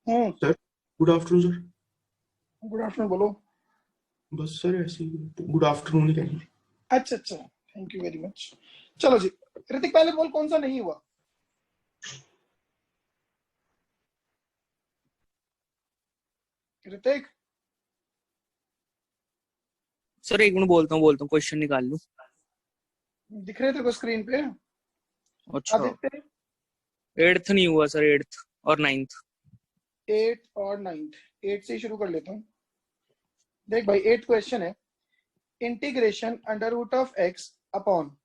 Sir good afternoon sir. Good afternoon. बोलो। बस sir ऐसे ही गुड आफ्टरनून ही कहनी थी। अच्छा, थैंक यू वेरी मच। चलो जी, ऋतिक पहले बोल कौन सा नहीं हुआ। ऋतिक सर एक मिनट बोलता हूँ क्वेश्चन निकाल लूं। दिख रहे थे को स्क्रीन पे। अच्छा, आदित्य 8th नहीं हुआ सर, 8th और 9th। 8 और 9। 8 से ही शुरू कर लेता हूँ। देख भाई, 8 क्वेश्चन है। Integration under root of x upon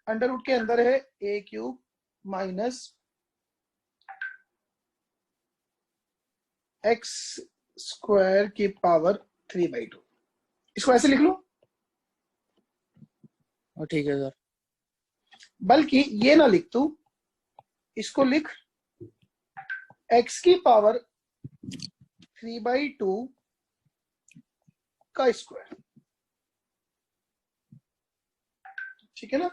under root के अंदर है A cube minus x square की पावर 3/2। इसको ऐसे लिख लो। ठीक है सर। बल्कि ये ना लिख तू, इसको लिख x की पावर 3/2 का स्क्वायर। ठीक है ना।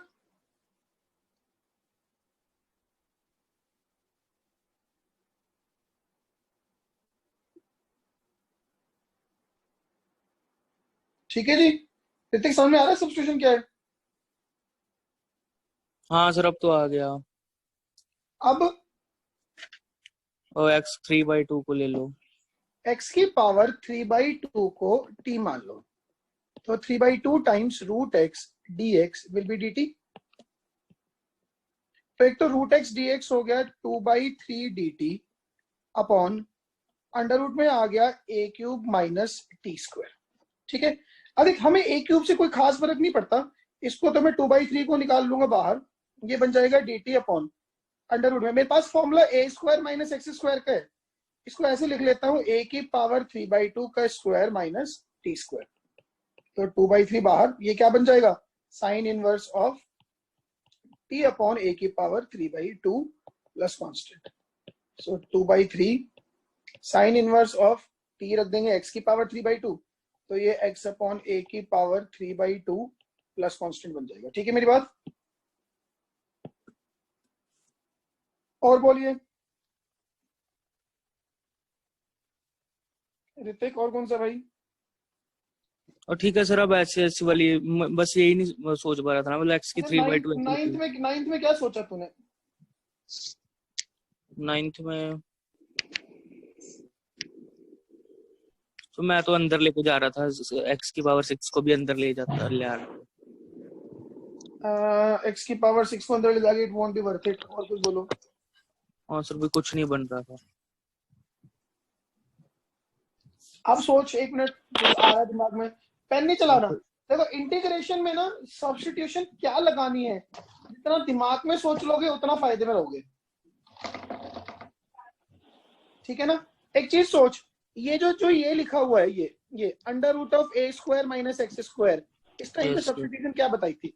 ठीक है जी। ऋतिक समझ में आ रहा है सब्स्टिट्यूशन क्या है। हाँ सर, अब तो आ गया। अब और x 3/2 को ले लो। x की पावर 3/2 को t मान लो, तो 3/2 times root X D X will be D T. तो एक तो रूट एक्स डी एक्स हो गया 2/3 D T upon under root में आ गया A cube minus T square. ठीक है। अब हमें ए क्यूब से कोई खास फर्क नहीं पड़ता, इसको तो मैं 2/3 को निकाल लूंगा बाहर, ये बन जाएगा D T upon under root में। मेरे पास formula A square minus x square का है, इसको ऐसे लिख लेता हूं ए की पावर 3/2 का स्क्वायर माइनस टी स्क्वायर। तो 2/3 बाहर, ये क्या बन जाएगा, sine inverse of T upon A की power 3/2 plus constant. So 2/3 sine inverse of T रख देंगे एक्स की पावर 3/2, तो ये एक्स अपॉन ए की पावर 3/2 प्लस कॉन्स्टेंट बन जाएगा। ठीक है मेरी बात। और बोलिए ऋतिक, और कौन सा भाई। और ठीक है सर, अब ऐसी वाली बस यही नहीं सोच पा रहा था ना, मतलब x की 3/2। नाइन्थ में क्या सोचा तूने। 9th में तो मैं तो अंदर लेके जा रहा था, x की पावर 6 को भी अंदर ले जाता ले आ रहा था। एक्स की पावर 6 को अंदर ले जाके it won't be worth it. और कुछ बोलो। और सर भी कुछ नहीं बन रहा था। अब सोच, एक मिनट, कुछ आ रहा है दिमाग में, पेन नहीं चलाना। देखो इंटीग्रेशन में ना सब्स्टिट्यूशन क्या लगानी है, जितना दिमाग में सोच लोगे उतना फायदे में रहोगे। ठीक है ना। एक चीज सोच, ये जो ये लिखा हुआ है, ये under root of A square minus x square, इस टाइम पे सब्स्टिट्यूशन क्या बताई थी।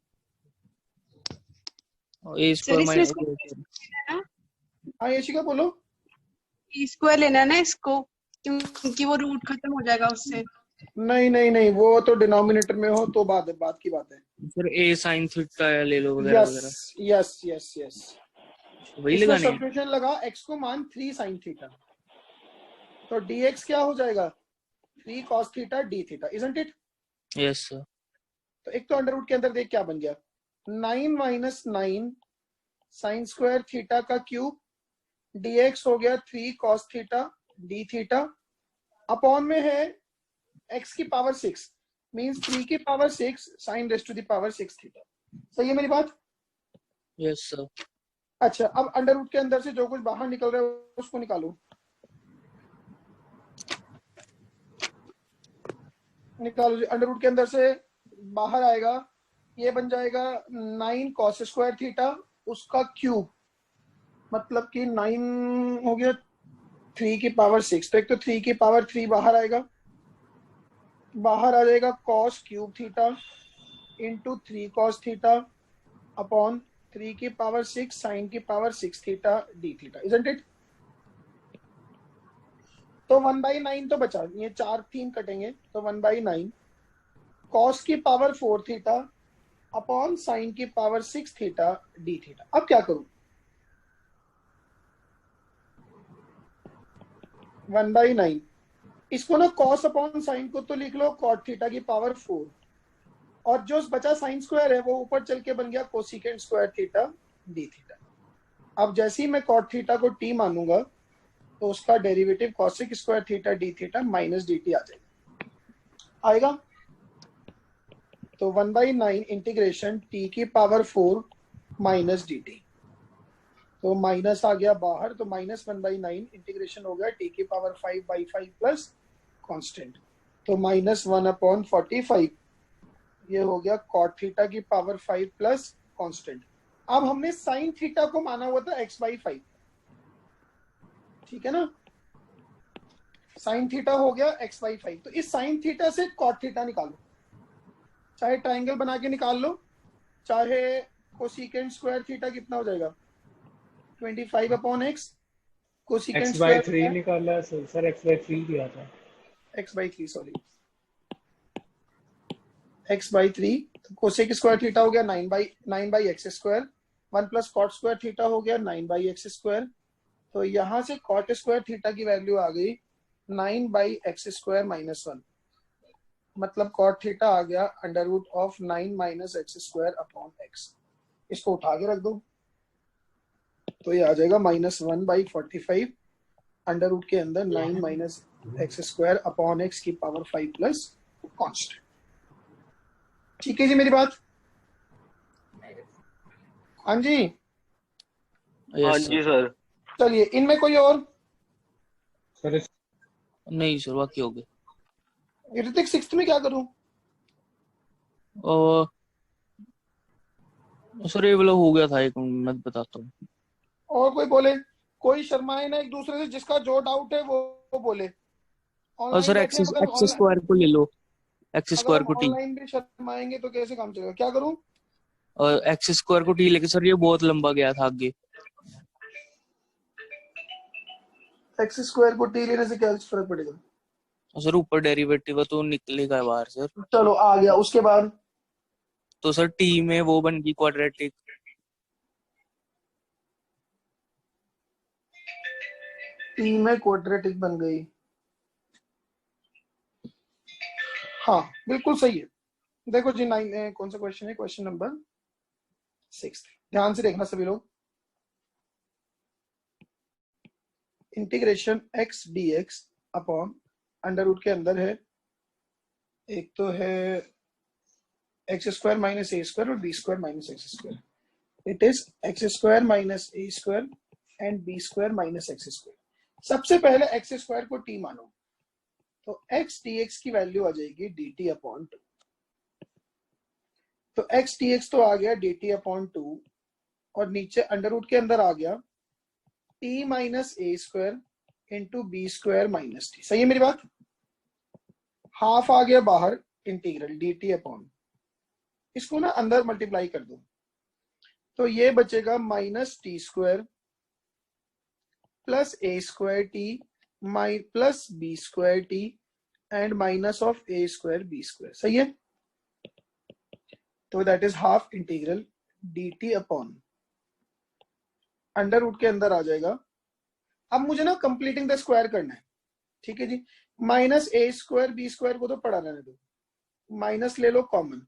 ए स्क्वायर माइनस, हाँ यशिका बोलो। ए स्क्वायर लेना ना इसको, क्योंकि वो रूट खत्म हो जाएगा उससे। नहीं, वो तो डिनोमिनेटर में हो तो बात की बात है। सर ए साइन थीटा ले लो वगैरह वगैरह। यस वही लगाने हैं। सब्स्टिट्यूशन लगा, x को मान 3 sin थीटा, तो dx क्या हो जाएगा 3 cos theta d theta, isn't it. Yes sir. तो एक तो अंडर रूट के अंदर देख क्या बन गया, 9 माइनस 9 साइन स्क्वायर थीटा का क्यूब, dx हो गया 3 cos theta d theta, upon में है x की पावर 6 मींस 3 की power 6 sine raise to the power 6 theta. सही है मेरी बात। Yes sir. अच्छा, अब अंडर रूट के अंदर से जो कुछ बाहर निकल रहा है उसको निकालो। जी, अंडर रूट के अंदर से बाहर आएगा, ये बन जाएगा 9 cos स्क्वायर थीटा उसका क्यूब, मतलब कि 9 हो गया 3 की पावर 6, तो एक तो 3 की पावर 3 बाहर आएगा, बाहर आ जाएगा cos cube theta into 3 cos theta upon 3 की पावर 6 साइन की power 6 theta d theta, isn't it. तो 1/9 तो बचा, ये 4 3 कटेंगे तो 1/9 cos की पावर 4 थीटा अपॉन साइन की पावर 6 थीटा डी थीटा। अब क्या करूं, 1/9। इसको ना cos अपॉन साइन को तो लिख लो cot थीटा की पावर 4, और जो बचा साइन स्क्वायर है वो ऊपर चल के बन गया cosecant square theta d theta. अब जैसे ही मैं cot थीटा को t मानूंगा तो उसका derivative cosec square theta d theta minus d t आ आएगा। तो 1/9 इंटीग्रेशन t की पावर 4 माइनस डी टी, तो माइनस आ गया बाहर, तो माइनस 1/9 इंटीग्रेशन हो गया t की पावर 5/5 प्लस कांस्टेंट, तो -1/45 ये हो गया cot थीटा की पावर 5 प्लस कांस्टेंट। अब हमने साइन थीटा को माना हुआ था x/5, ठीक है ना, साइन थीटा हो गया x/5। तो इस साइन थीटा से cot थीटा निकालो, चाहे ट्राइंगल बना के निकाल लो, चाहे कोसिकेंट स्क्वायर थीटा कितना हो जाएगा 25/x, कोसिकेंट स्क्वायर x/3 निकाला है सर, x/3 दिया था, x/3 sorry x/3, cosec square theta हो गया 9/x square, 1 plus cot square theta हो गया 9/x स्क्वायर। तो यहां से कॉट स्क्वायर थीटा की वैल्यू आ गई 9/x स्क्वायर माइनस 1, मतलब कॉट थीटा आ गया √9 - x स्क्वायर अपॉन x। इसको उठा के रख दो तो ये आ जाएगा -1/45 अंडर के अंदर 9 - x स्क्वायर अपॉन x की पावर 5 प्लस कांस्टेंट। ठीक है जी मेरी बात? हाँ जी, हाँ यस जी सर। सर। चलिए इनमें कोई और? सर नहीं सर, बाकी हो गए। ऋतिक सिक्स्थ में क्या करूं? और सर ये वाला हो गया था, एक मैं बताता हूँ। और कोई बोले, कोई शर्माए ना एक दूसरे से, जिसका जो डाउट है वो बोले। और ऑनलाइन सर बैठे हैं, एक्स अगर ऑनलाइन स्क्वायर को ले लो, एक्स अगर स्क्वायर हम को टी, ऑनलाइन भी शर्माएंगे तो कैसे काम चलेगा? क्या करूं? और एक्स स्क्वायर को टी लेके सर ये बहुत लंबा गया था आगे। एक्स स्क्वायर को टी लेने से क्या फर्क पड़ेगा? और सर ऊपर डेरिवेटिव तो निकलेगा बाहर सर। चलो आ गया, उसके बाद तो सर टी में वो बन गई क्वाड्रेटिक, टी में क्वाड्रेटिक बन गई। हाँ बिल्कुल सही है। देखो जी 9 कौन सा क्वेश्चन है? क्वेश्चन नंबर 6, ध्यान से देखना सभी लोग। Integration x dx upon under के अंदर है, एक तो है एक्स स्क्वायर माइनस ए स्क्वायर और B square minus x square. It is x square minus A square and B square minus x square. सबसे पहले एक्स स्क्वायर को टी मानो, तो एक्स dx की वैल्यू आ जाएगी dt अपॉन 2। तो एक्स dx तो आ गया dt अपॉन 2, और नीचे अंडर के अंदर आ गया t माइनस ए square into B square minus T. सही है मेरी बात? हाफ आ गया बाहर, इंटीग्रल dt अपॉन, इसको ना अंदर मल्टीप्लाई कर दो तो ये बचेगा -t square plus a square T plus b square T and minus of a square b square. सही है? तो that is half integral dt upon, under के अंदर आ जाएगा। अब मुझे ना कंप्लीटिंग द स्क्वायर करना है, ठीक है जी। -a स्क्वायर b स्क्वायर को तो पढ़ा रहने दो, माइनस ले लो कॉमन,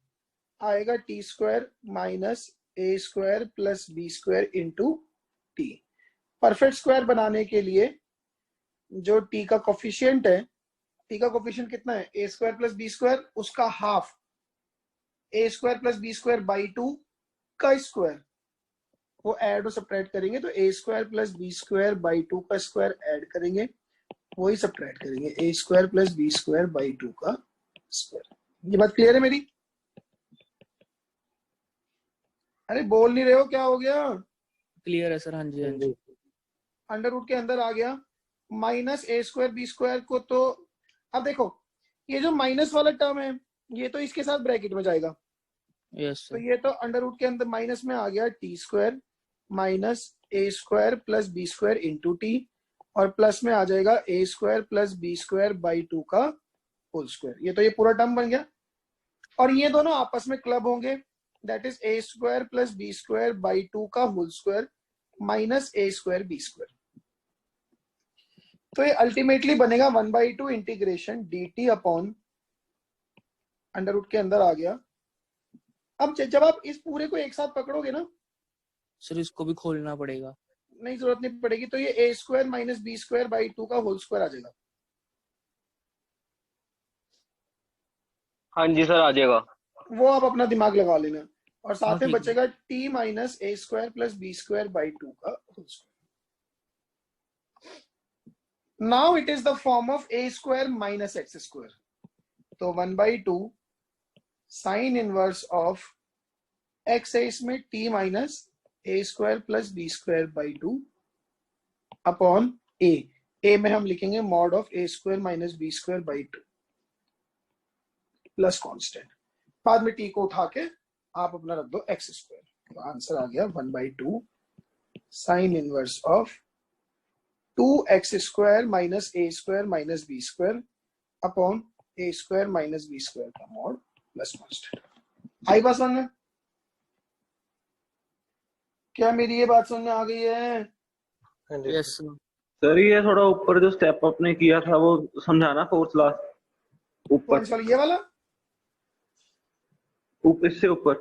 आएगा टी स्क्वायर माइनस ए square plus B square into T. Perfect square बनाने के लिए जो टी का कोफिशिएंट है, टी का कोफिशिएंट कितना है? A square plus B square, उसका half A square plus B square by 2 का स्क्वायर, वो ऐड और सब्ट्रैक्ट करेंगे तो A square plus B square by 2 का स्क्वायर ऐड करेंगे, वही सब्ट्रैक्ट करेंगे A square plus B square by 2 का स्क्वायर। ये बात क्लियर है मेरी? अरे बोल नहीं रहे हो, क्या हो गया? क्लियर है सर? हाँ जी हाँ जी। अंडर रूट के अंदर आ गया माइनस ए स्क्वायर बी स्क्वायर को, तो अब देखो ये जो माइनस वाला टर्म है ये तो इसके साथ ब्रैकेट में जाएगा, यस तो सर। ये तो अंडर रूट के अंदर माइनस में आ गया टी स्क्वायर माइनस ए square plus B square into T, और प्लस में आ जाएगा A square plus B square by 2 का होल स्क्वायर। ये तो ये पूरा टर्म बन गया, और ये दोनों आपस में क्लब होंगे, that is A square plus B square by 2 का होल स्क्वायर माइनस ए स्क्वायर बी स्क्वायर। तो ये अल्टीमेटली बनेगा 1/2 integration dt upon under root के अंदर आ गया। अब जब आप इस पूरे को एक साथ पकड़ोगे ना, सर इसको भी खोलना पड़ेगा। नहीं जरूरत नहीं पड़ेगी, तो ये a square minus B square by 2 का होल स्क्वायर आ जाएगा। हाँ जी सर आ जाएगा। वो आप अपना दिमाग लगा लेना, और साथ हाँ, में ठीक है। बचेगा t minus a square plus B square by 2 का whole square. Now it is the form of a square minus x square, तो 1/2 साइन इनवर्स ऑफ x है इसमें t minus a square plus B square by 2 upon a में हम लिखेंगे mod of a square minus B square by 2 plus constant, बाद में t को उठा के आप अपना रख दो x स्क्वायर। तो आंसर आ गया 1/2 sine inverse of 2x square minus a square minus B square upon a square minus B square का मॉड प्लस कांस्टेंट। आई बात समझ में? क्या मेरी ये बात समझ में आ गई है? Yes sir. सर ये थोड़ा ऊपर जो स्टेप आपने किया था वो समझाना, फोर्थ क्लास कौन ऊपर, सा ये वाला? इससे ऊपर।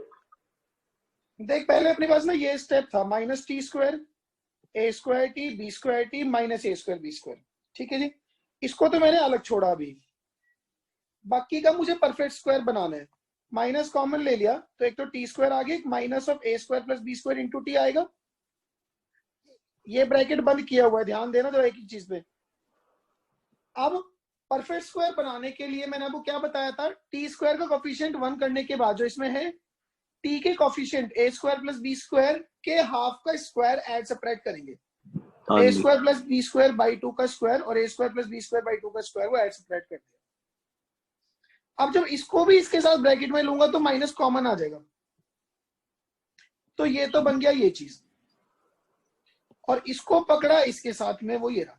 देख पहले अपने पास ना ये स्टेप था minus T square A square T B square T minus A square B square, ठीक है जी। इसको तो मैंने अलग छोड़ा अभी, बाकी का मुझे परफेक्ट स्क्वायर बनाना है। माइनस कॉमन ले लिया तो एक तो टी स्क्वायर आ गया, minus of A square plus B square into T आएगा। ये ब्रैकेट बंद किया हुआ है, ध्यान देना तो एक ही चीज पे। अब परफेक्ट स्क्वायर बनाने के लिए मैंने आपको क्या बताया था, टी स्क्वायर का कोफिशिएंट 1 करने के बाद जो इसमें है टी के coefficient A square plus B square के हाफ का स्क्वायर ऐड सेपरेट करेंगे। हाँ ए जी square plus B square by 2 का स्क्वायर और A square plus B square by 2 का स्क्वायर वो ऐड सेपरेट कर दिया। अब जब इसको भी इसके साथ ब्रैकेट में लूंगा तो माइनस कॉमन आ जाएगा, तो ये तो बन गया ये चीज, और इसको पकड़ा इसके साथ में वो ये रहा।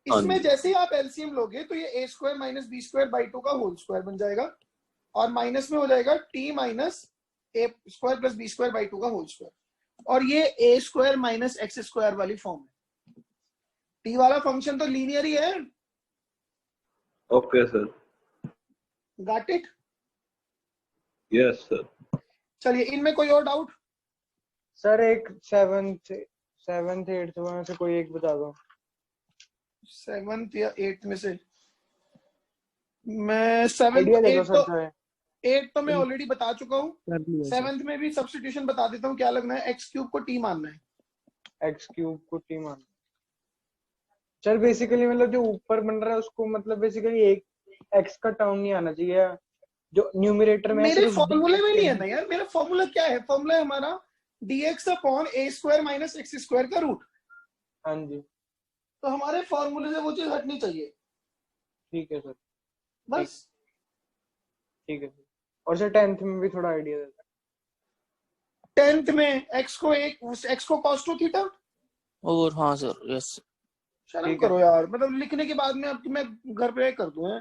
इसमें जैसे ही आप एलसीएम लोगे तो ये ए square minus B square by 2 का होल स्क्वायर बन जाएगा, और माइनस में हो जाएगा t minus A square plus B square by 2 का होल स्क्वायर, और ये ए स्क्वायर माइनस एक्स स्क्वायर वाली फॉर्म है। टी वाला फंक्शन तो लीनियर ही है। Okay sir. Got it? Yes sir. चलिए इनमें कोई और डाउट? सर एक 7th 8th में से कोई एक बता दो। 7th या 8th में से मैं 7th आइडिया देखो 8th सर तो जो है। 8th तो मैं ऑलरेडी बता चुका हूँ। कर लिया सर। 7th में भी सब्स्टिट्यूशन बता देता हूँ क्या लगना है, एक्स क्यूब को टी मानना है। एक्स क्यूब को टी मान। चल बेसिकली मतलब जो ऊपर बन रहा है उसको मतलब बेसिकली एक एक्स का टर्म नहीं आना चाहिए, जो न्यूमरेटर में मेरे सिर्फ फॉर्मूले में नहीं है ना यार, मेरा फॉर्मूला क्या है? फॉर्मूला है हमारा dx अपॉन ए स्क्वायर माइनस एक्स स्क्वायर का रूट। हाँ जी तो हमारे फॉर्मूले से वो चीज हटनी चाहिए ठीक है सर, बस। ठीक है सर। और सर 10th में भी थोड़ा आइडिया देता। 10th में x को cos 2 थीटा। और हाँ सर यस। शर्म ठीक है। करो यार, मतलब लिखने के बाद में अब मैं घर पे कर दूं है।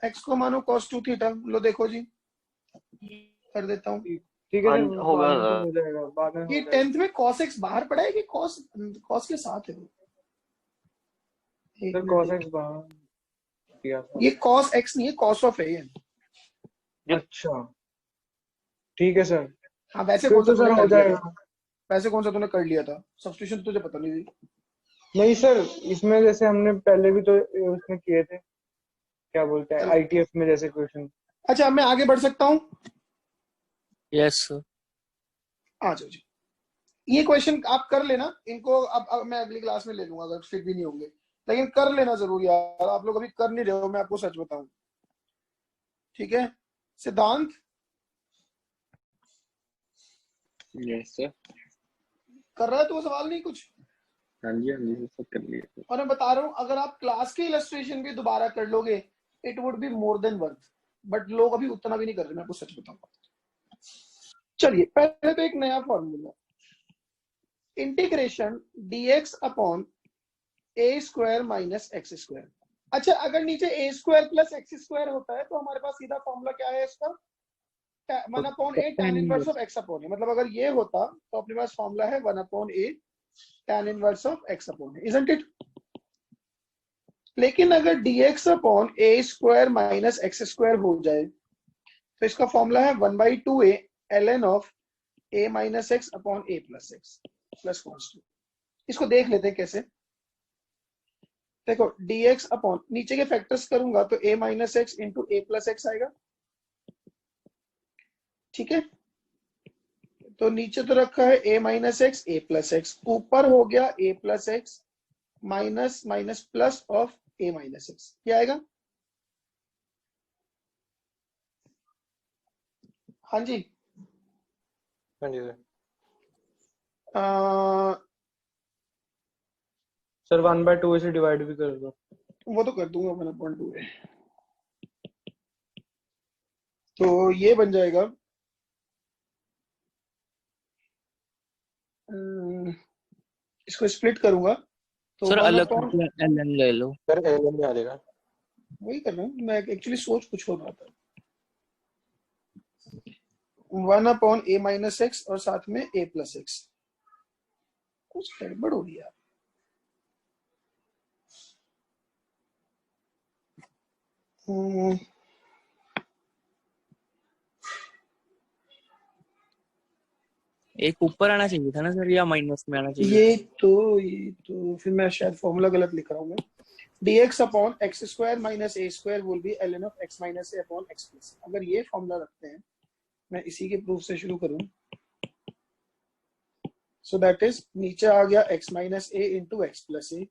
x को मानो cos 2 थीटा, लो देखो जी कर देता हूँ। ठीक है हाँ, सर, होगा बाद में सर। हो जाएगा, बाद में हो ये जाएगा। 10th में cos x बाहर पड़ा है कि cos के साथ है? एक सर मिनट, cos x बाहर किया था। ये cos x नहीं है, cos ऑफ है ये। अच्छा ठीक है सर, हाँ वैसे फिर कौन सा तो सर तूने हो कर लिया जाएगा। था? वैसे कौन सा तूने कर लिया था? सब्स्टिट्यूशन तुझे पता नहीं थी? नहीं सर, इसमें जैसे हमने पहले भी तो उसमें किए थे, क्या बोलते हैं आईटीएफ में जैसे क्वेश्चन। अच्छा मैं आगे बढ़ सकता हूँ? Yes sir. आ जाओ जी। ये क्वेश्चन आप कर लेना, इनको अब मैं अगली क्लास में ले लूंगा अगर फिर भी नहीं होंगे, लेकिन कर लेना जरूर यार। आप लोग अभी कर नहीं रहे हो, मैं आपको सच बताऊं, ठीक है? सिद्धांत यस सर। कर रहा है तो वो सवाल नहीं कुछ? हाँ जी सब कर लिया। और मैं बता रहा हूँ अगर आप क्लास की इलस्ट्रेशन भी दोबारा कर लोगे it would be more than worth, but लोग अभी उतना भी नहीं कर रहे, मैं आपको सच बताऊंगा। चलिए पहले तो एक नया फॉर्मूला, इंटीग्रेशन dx अपॉन ए स्क्वायर माइनस एक्स स्क्वायर। अच्छा अगर नीचे ए स्क्वायर प्लस एक्स स्क्वायर होता है तो हमारे पास सीधा फॉर्मूला क्या है इसका, 1 upon a tan inverse of x upon a. मतलब अगर ये होता तो अपने पास फॉर्मूला है 1 upon a tan inverse of x upon a, isn't it? लेकिन अगर dx upon a square minus x square हो जाए तो इसका फॉर्मूला है 1/2a ln of a minus x upon a plus x plus constant. इसको देख लेते हैं कैसे। देखो dx अपॉन नीचे के फैक्टर्स करूंगा तो a minus x into a plus x आएगा, ठीक है। तो नीचे तो रखा है a minus x a plus x, ऊपर हो गया a plus x minus minus plus of a minus x, क्या आएगा? हाँ जी हाँ जी सर। सर 1/2 से डिवाइड भी कर दो। वो तो कर दूंगा 1/2 है, तो ये बन जाएगा इसको स्प्लिट करूंगा तो सर 1 अलग अपॉन, करके ln ले लो। सर एलएन में आ जाएगा। वही कर रहा हूँ मैं, एक्चुअली सोच कुछ हो रहा था। 1 अपॉन a माइनस एक्स और साथ में a प्लस एक्स, कुछ गड़बड़ हो रही है। एक ऊपर आना चाहिए था ना सर, या माइनस में आना चाहिए? ये तो फिर मैं शायद फॉर्मूला गलत लिख रहा हूँ मैं। dx upon x square minus a square will be ln of x minus a upon x plus. अगर ये फॉर्मूला रखते हैं, मैं इसी के प्रूफ से शुरू करूं, सो दैट इज नीचे आ गया x minus a into x plus a,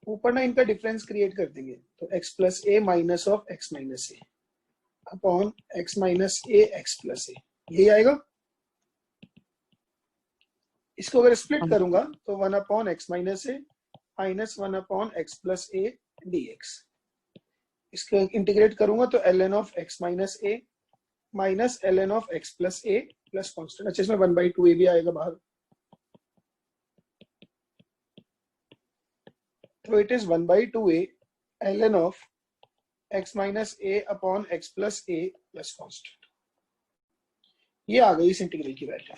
ऊपर ना इनका डिफरेंस क्रिएट कर देंगे तो x plus a minus of x minus a upon x minus a x plus a, यही आएगा। इसको अगर स्प्लिट करूंगा तो 1 upon x minus a minus 1 upon x plus a dx। इसको इंटीग्रेट करूंगा तो ln of x minus a minus ln of x plus a plus constant. अच्छा, इसमें 1/2a भी आएगा बाहर, तो it is 1/2a ln of x minus a upon x plus a plus constant. ये आ गई इस इंटीग्रल की वैल्यू,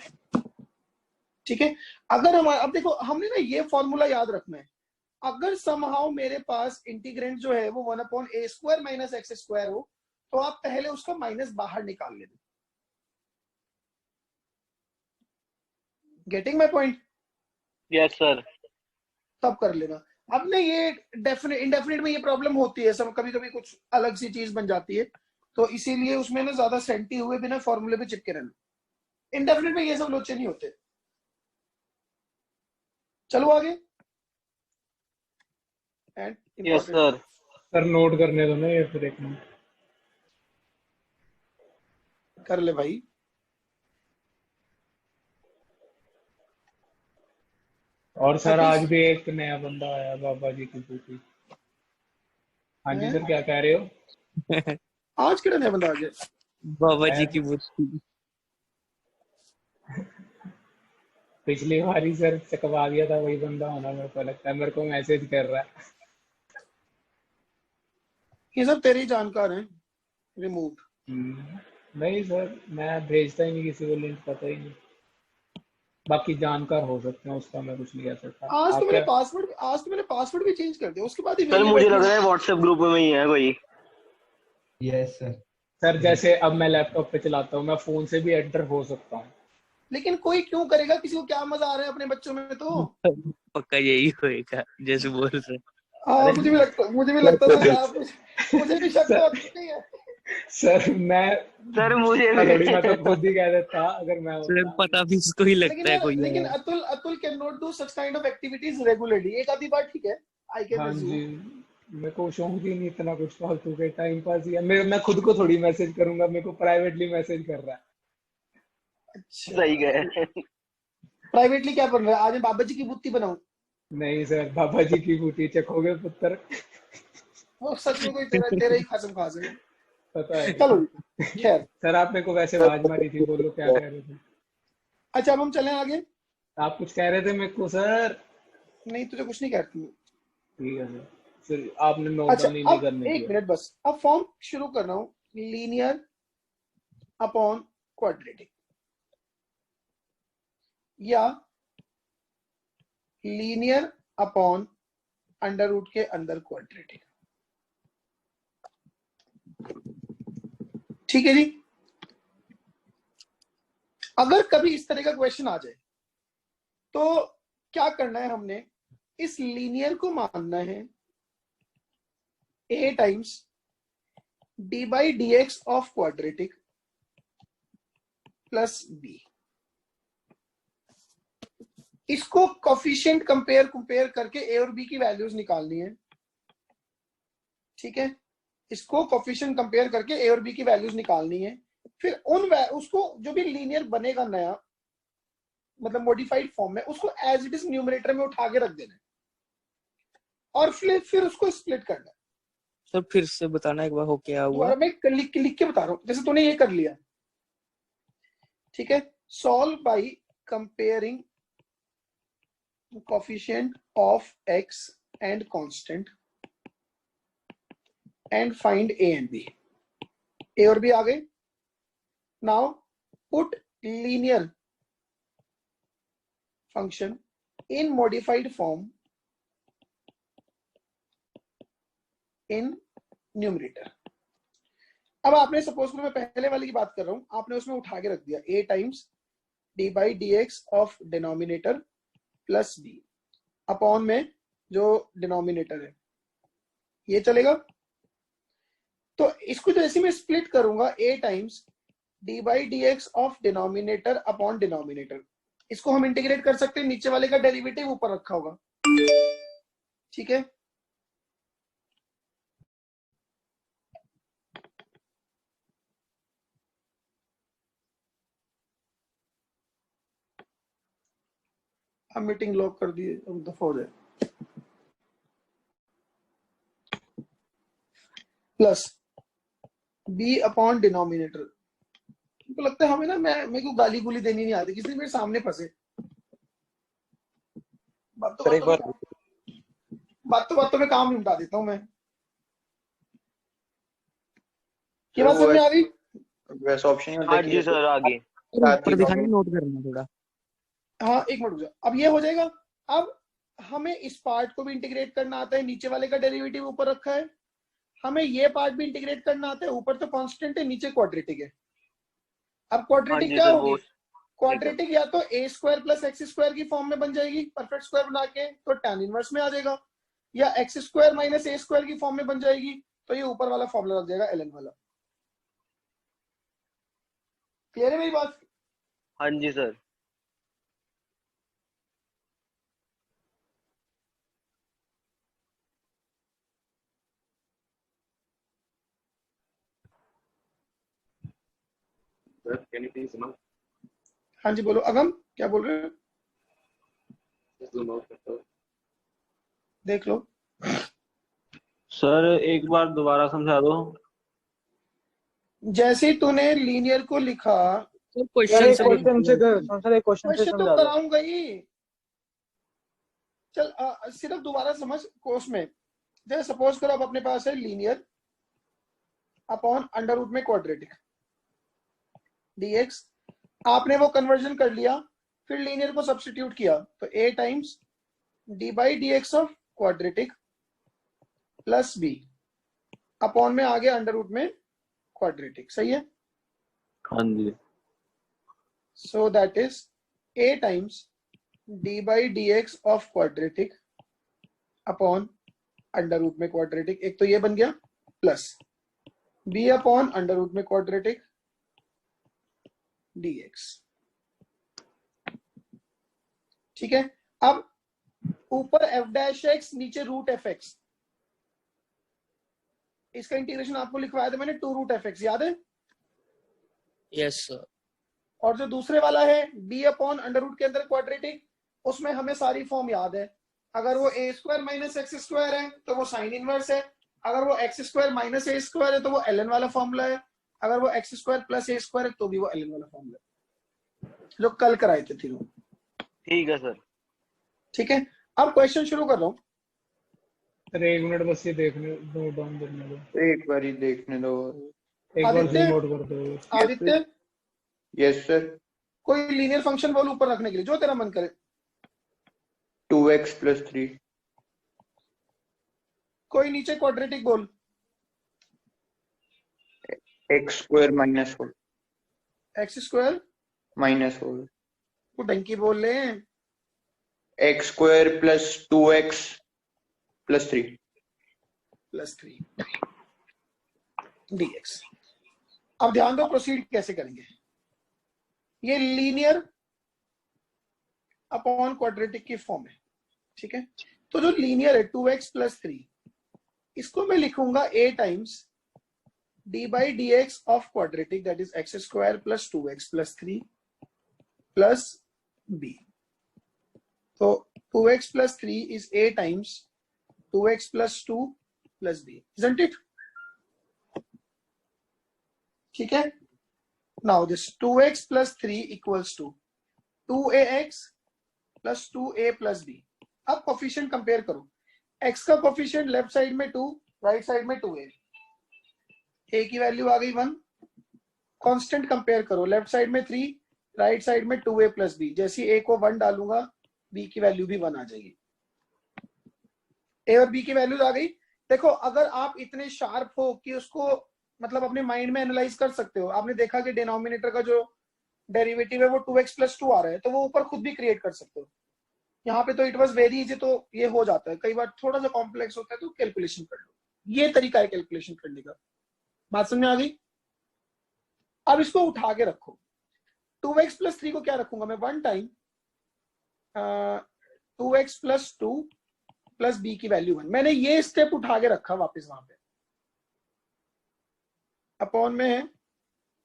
ठीक है। अगर हमारा, अब देखो हमने ना ये फॉर्मूला याद रखना है। अगर समहाउ मेरे पास इंटीग्रेंट जो है वो 1 upon a square minus x square हो तो आप पहले उसका माइनस बाहर निकाल लेना। Getting my point? Yes sir. तब कर लेना। अब ना ये डेफिनेट इंडेफिनेट में ये प्रॉब्लम होती है, सब कभी कभी कुछ अलग सी चीज बन जाती है, तो इसीलिए उसमें ना ज्यादा सेंटी हुए बिना फॉर्मूले पे चिपके रहना। इंडेफिनेट में ये सब लोचे नहीं होते। चलो आगे। And yes sir. Sir note करने दो ना ये, फिर एक मिनट कर ले भाई। और सर आज भी एक नया बंदा आया, बाबा जी की बेटी। हाँ जी सर, क्या कह रहे हो? आज केड़ा नया बंदा आ गया? बाबा जी की बुद्धि। पिछली बार ही सर चकवा दिया था, वही बंदा होना मेरे को लगता है। मेरे को मैसेज कर रहा है। ये सब तेरे ही जानकार हैं, रिमूव। नहीं सर, मैं भेजता ही नहीं किसी को लिंक, पता ही नहीं। बाकी जानकार हो सकते हैं, उसका मैं कुछ नहीं कह सकता। आज आप तो मैंने क्या पासवर्ड भी चेंज कर दिया, उसके बाद ही सर मुझे लग रहा है व्हाट्सएप ग्रुप में ही है कोई। Yes sir. सर जैसे अब मैं लैपटॉप पे चलाता हूँ, मैं फोन से भी एंटर हो सकता हूँ। लेकिन कोई क्यों करेगा? किसी को क्या मजा आ रहा है अपने बच्चों में? तो पक्का यही होएगा जैसे बोल रहे। हाँ, मुझे भी लगता था कि आप, मुझे भी शक तो नहीं है। सर सर मुझे थोड़ी, मैं तो खुद ही कह देता अगर मैं सर पता भी इसको ही लगता है कोई लेकिन है। Atul can not do such kind of activities regularly. एक आधी बार ठीक है, आई कैन हाँ जी, अज्यूम। मेरे को शौक ही नहीं इतना कुछ फालतू के टाइम पास ही है। मैं खुद को थोड़ी मैसेज करूंगा, मेरे को प्राइवेटली मैसेज कर रहा है। सही गए। प्राइवेटली क्या बन रहा है? आज मैं बाबा जी की बुत्ती बनाऊं? नहीं सर, बाबा जी की बूटी चखोगे पुत्र। वो सच में कोई तेरा ही कसम खा सके। पता है। चलो खैर। सर आपने को वैसे आवाज मारी थी, बोलो क्या कह रहे थे? अच्छा, अब हम चलें आगे। आप कुछ कह रहे थे मेरे को सर? नहीं, तुझे कुछ नहीं कहती हूँ। ठीक है सर, आपने नोट अच्छा, डाउन ही नहीं अब करने एक दिया। मिनट बस, अब फॉर्म शुरू कर रहा हूँ। लीनियर अपॉन क्वाड्रेटिक, या लीनियर अपॉन अंडर रूट के अंदर क्वाड्रेटिक। ठीक है जी। अगर कभी इस तरह का क्वेश्चन आ जाए तो क्या करना है, हमने इस लीनियर को मानना है a times d by d x of quadratic plus b। इसको कोफिशिएंट कंपेयर करके a और b की वैल्यूज निकालनी है। ठीक है, इसको कोफिशिएंट कंपेयर करके a और b की वैल्यूज निकालनी है। फिर उसको जो भी लीनियर बनेगा नया, मतलब मॉडिफाइड फॉर्म में, उसको एज इट इज न्यूमरेटर में उठा के रख देना है और फिर उसको स्प्लिट करना है। सर फिर से बताना एक बार हो क्या हुआ। दोबारा मैं लिख के बता रहा हूं, जैसे तूने ये कर लिया। ठीक है, solve by comparing coefficient of x and constant and find a and b। a और b आ गए। Now put linear function in modified form in numerator. अब आपने सपोज मैं पहले वाली की बात कर रहा हूं, आपने उसमें उठा के रख दिया a times d by d x of denominator plus b upon में जो डिनोमिनेटर है, ये चलेगा। तो इसको जैसे मैं स्प्लिट करूंगा a times d by d x of denominator upon denominator, इसको हम इंटीग्रेट कर सकते हैं, नीचे वाले का डेरिवेटिव ऊपर रखा होगा। ठीक है, हम मीटिंग लॉक कर दिए, अब दफा हो जाए। Plus b upon denominator. तो लगता है हमें ना, मेरे को गाली गुली देनी नहीं आती, किसी मेरे सामने फंसे। सर एक बार बातों में काम निपटा देता हूं मैं। ये बात समझ में आ गई? वैसे ऑप्शन ही होता है हाँ जी सर, आगे ऊपर दिखाना, नोट करना थोड़ा। हाँ एक मिनट रुक जाओ, अब ये हो जाएगा। अब हमें इस पार्ट को भी इंटीग्रेट करना आता है, नीचे वाले का डेरिवेटिव ऊपर रखा है। हमें ये पार्ट भी इंटीग्रेट करना आता है, ऊपर तो कांस्टेंट है, नीचे क्वाड्रेटिक है। अब क्वाड्रेटिक क्या होगी? क्वाड्रेटिक या तो a square plus x square की फॉर्म में बन जाएगी, परफेक्ट स्क्वायर बना के तो tan इनवर्स में आ जाएगा, या एक्स स्क्वायर माइनस ए स्क्वायर की फॉर्म में बन जाएगी, तो ये ऊपर वाला फॉर्मूला लग जाएगा ln वाला। क्लियर है मेरी बात? हाँ जी सर। हाँ जी बोलो अगम, क्या बोल रहे हो? देख लो सर एक बार दोबारा समझा दो। जैसे ही तूने लीनियर को लिखा, सर यार क्वेश्चन एक से क्वेश्चन से सर एक क्वेश्चन से क्वेश्चन तो समझा दो। कराऊंगा ही। चल सिर्फ दोबारा समझ कोर्स में। जैसे सपोज करो अब अपने पास है लीनियर अपॉन अंडर रूट में क्वाड्रेटिक dx, आपने वो कन्वर्जन कर लिया, फिर लीनियर को सब्स्टिट्यूट किया, तो a times d by d x of quadratic plus b upon में आ गया अंडर रूट में क्वाड्रेटिक। सही है? हाँ जी। So that is a times d by d x of quadratic upon under root में क्वाड्रेटिक, एक तो ये बन गया, plus b upon under root में क्वाड्रेटिक dx। ठीक है, अब ऊपर f डैश x, नीचे रूट एफ एक्स। इसका इंटीग्रेशन आपको लिखवाया था मैंने, 2 रूट एफ एक्स, याद है? Yes sir. और जो दूसरे वाला है b अपॉन अंडर रूट के अंदर क्वाड्रेटिक, उसमें हमें सारी फॉर्म याद है। अगर वो a square minus x square है तो वो साइन इनवर्स है, अगर वो एक्स स्क्वायर माइनस ए स्क्वायर है तो वो ln वाला फॉर्मूला है, अगर वो x square plus a square है तो भी वो ln वाला फॉर्मूला है, जो कल कराए थे तीनों। ठीक है सर। ठीक है, अब क्वेश्चन शुरू कर रहा हूं। अरे एक मिनट बस ये देखने नोट डाउन करने दो, एक बार ही देखने दो। एक बार आदित्य, से नोट कर दो। Aditya yes sir. कोई लीनियर फंक्शन बोल ऊपर रखने के लिए, जो तेरा मन करे। 2 2x+3 कोई नीचे क्वाड्रेटिक बोल। x² -4 x² -4 को डंकी बोल ले। x² + 2x+3 +3 dx। अब ध्यान दो प्रोसीड कैसे करेंगे। ये लीनियर अपॉन क्वाड्रेटिक की फॉर्म है, ठीक है। तो जो लीनियर है 2x + 3, इसको मैं लिखूंगा a times d/dx of quadratic, that is x² + 2x + 3 plus b। तो 2x + 3 is a times 2x + 2 + b, isn't it? ठीक है। Now this 2x + 3 = 2ax + 2a + b। अब कोफिशिएंट कंपेयर करो। x का कोफिशिएंट लेफ्ट साइड में 2, right side में 2a। a की value आ गई 1। कांस्टेंट कंपेयर करो, लेफ्ट साइड में 3, राइट साइड में 2a + b। जैसे a को 1 डालूंगा, b की वैल्यू भी 1 आ जाएगी। a और b की वैल्यूज आ गई। देखो, अगर आप इतने शार्प हो कि उसको मतलब अपने माइंड में एनालाइज कर सकते हो, आपने देखा कि डिनोमिनेटर का जो डेरिवेटिव है वो 2x + 2 आ रहा है, तो वो ऊपर खुद भी क्रिएट कर सकते हो। यहाँ पे तो इट वाज वेरी इजी, तो ये हो जाता है। कई बार थोड़ा सा कॉम्प्लेक्स होता है तो कैलकुलेशन कर लो। ये तरीका है कैलकुलेशन करने का। बात समझ में आ गई? अब इसको उठा के रखो। 2x + 3 को क्या रखूंगा मैं? 1 टाइम 2x + 2 + b की वैल्यू 1। मैंने ये स्टेप उठा के रखा वापस वहां पे। अपॉन में है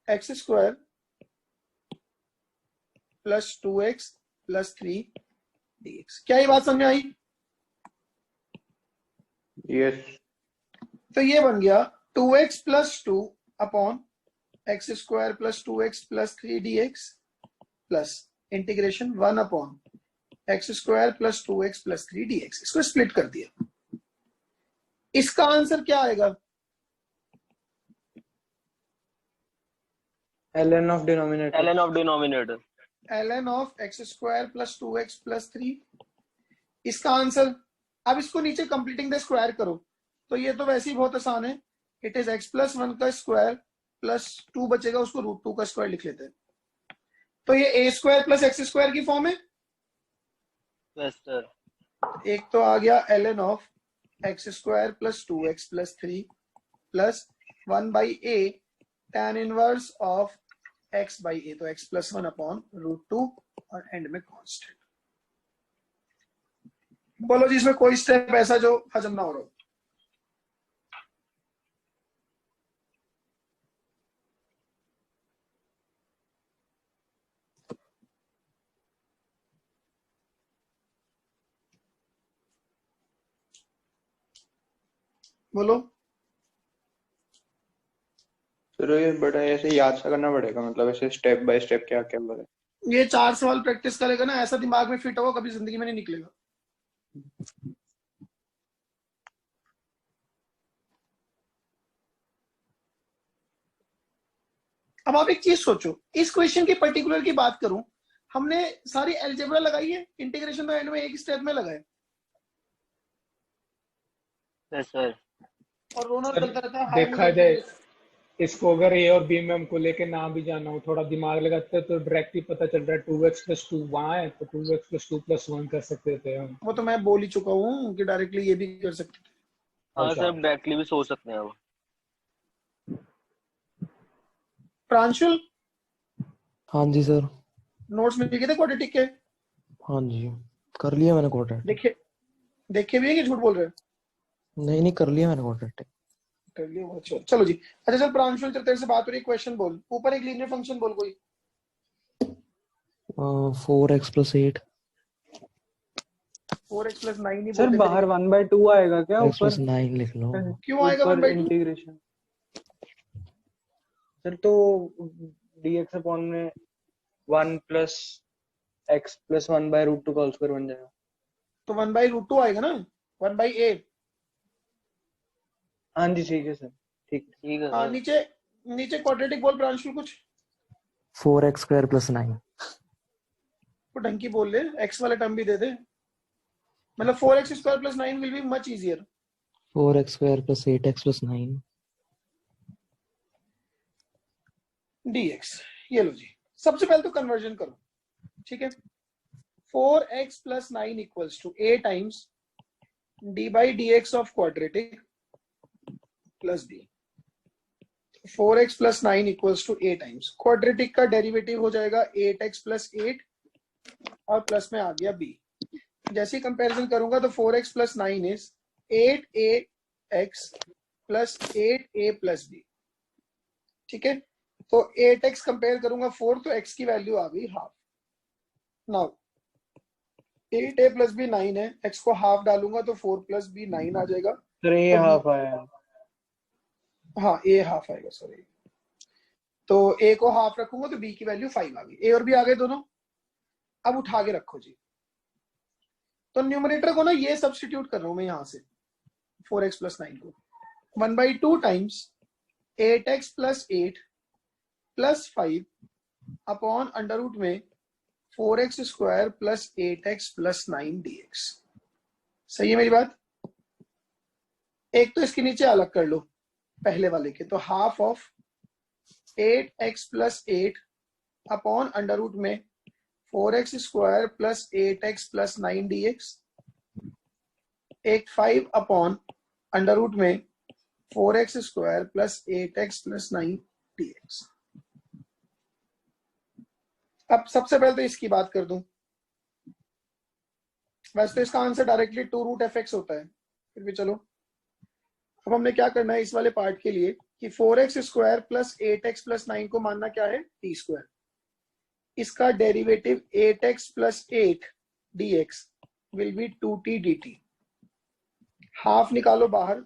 x² + 2x + 3 dx। क्या ये बात समझ में आई? यस। तो ये बन गया 2x + 2 upon x² + 2x + 3 dx plus integration 1 upon x² + 2x + 3 dx। इसको स्प्लिट कर दिया। इसका आंसर क्या आएगा? ln of denominator ln of denominator। ln of x² + 2x + 3। इसका आंसर। अब इसको नीचे कंप्लीटिंग द स्क्वायर करो, तो ये तो वैसे ही बहुत आसान है। इट इज x + 1 का स्क्वायर प्लस 2 बचेगा, उसको √2 का स्क्वायर लिख लेते हैं। तो ये a² + x² की फॉर्म है। Yes sir. एक तो आ गया ln of x² + 2x + 3 plus 1/a tan inverse of x/a, तो x + 1 अपॉन √2 और एंड में कांस्टेंट। बोलो जी, इसमें कोई स्टेप ऐसा जो हजम ना हो रहा हो? बोलो। सर ये बड़ा ऐसे याद सा करना पड़ेगा, मतलब ऐसे स्टेप बाय स्टेप क्या क्या होगा। ये 4 सवाल प्रैक्टिस करेगा ना, ऐसा दिमाग में फिट होगा, कभी जिंदगी में नहीं निकलेगा। अब आप एक चीज सोचो, इस क्वेश्चन की पर्टिकुलर की बात करूं, हमने सारी अलजेब्रा लगाई है, इंटीग्रेशन तो एंड में एक स्टेप में लगाए। Yes sir. और रोना सर, चलता रहता है, हाय देखा मुझे जाए इसको अगर ए और बी में हमको लेके ना भी जाना हो, थोड़ा दिमाग लगाते तो डायरेक्टली पता चल रहा है 2x + 2 वहां है, तो 2x + 2 + 1 कर सकते थे हम। वो तो मैं बोल ही चुका हूँ कि डायरेक्टली ये भी कर सकते थे। हाँ सर, डायरेक्टली भी सोच सकते हैं अब। प्रांशुल, हाँ जी सर। नोट्स मिल गए थे क्वाड्रेटिक के? हाँ जी, कर लिया मैंने क्वाड्रेटिक। देखे भी है कि झूठ बोल रहे हो? नहीं कर लिया मैंने क्वाड्रेटिक। कर लिया, अच्छा चलो जी। अच्छा चल प्रांशुल, तेरे से बात हो रही है, क्वेश्चन बोल। ऊपर एक लीनियर फंक्शन बोल कोई। 4x + 8। 4x + 9 ही सर बोलते बाहर 1/2 आएगा क्या x ऊपर? + 9 लिख लो। क्यों आएगा ऊपर 1/2? इंटीग्रेशन सर, तो dx अपॉन में 1 + x + 1/√2 का होल स्क्वायर बन जाएगा। तो 1/√2 आएगा ना, 1/a। हाँ जी ठीक है सर, ठीक है। ठीक है हाँ, सर। नीचे क्वाड्रेटिक बोल प्रांशुल कुछ। 4x² + 9। तो ढंग की बोल ले, x वाला टर्म भी दे दे। मतलब 4x square plus 9 will be much easier. 4x square plus 8x plus 9. dx, ये लो जी, सबसे पहले तो कन्वर्जन करो, ठीक है। 4x plus 9 equals to a times d by dx of quadratic plus b. 4x plus 9 equals to a times quadratic का derivative हो जाएगा 8x plus 8 और प्लस में आ गया b। जैसे ही कंपैरिजन करूंगा तो 4x plus 9 is 8ax plus 8a plus b, ठीक है। तो 8x कंपेयर करूंगा 4 तो x की वैल्यू आ गई half. Now 8a plus b 9 है, x को हाफ डालूंगा तो 4 plus b 9 आ जाएगा। सर ये हाफ आया। हाँ a हाफ आएगा, सॉरी। तो a को हाफ रखूंगा तो b की वैल्यू 5 आ गई। a और b आ गए दोनों। अब उठा के रखो जी। तो न्यूमरेटर को ना ये सब्स्टिट्यूट कर रहा हूं मैं यहां से 4x plus 9 को 1/2 times 8x plus 8 plus 5 upon under root में 4x square plus 8x plus 9 dx। सही है मेरी बात? एक तो इसके नीचे अलग कर लो पहले वाले के, तो half of 8x plus 8 upon under root में 4x square plus 8x plus 9 dx। एक 5 अपॉन अंडर रूट में 4x square plus 8x plus 9 dx। अब सबसे पहले तो इसकी बात कर दूं। वैसे तो इसका आंसर डायरेक्टली 2 रूट fx होता है, फिर भी चलो। अब हमने क्या करना है इस वाले पार्ट के लिए कि 4x square plus 8x plus 9 को मानना क्या है t स्क्वायर। इसका derivative 8x plus 8 dx will be 2t dt। Half निकालो बाहर,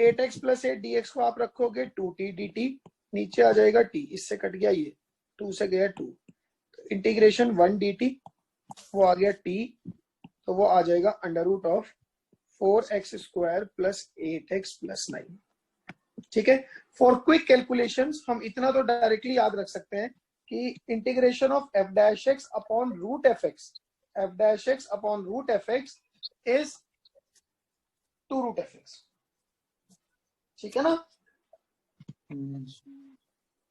8x plus 8 dx को आप रखोगे 2t dt, नीचे आ जाएगा t, इससे कट गया ये 2 से गया 2, इंटीग्रेशन 1 dt, वो आ गया t, तो वो आ जाएगा under root of 4x square plus 8x plus 9। ठीक है। फॉर क्विक कैलकुलेशंस हम इतना तो डायरेक्टली याद रख सकते हैं कि integration of f dash x upon root f x is 2 root fx। ठीक है ना?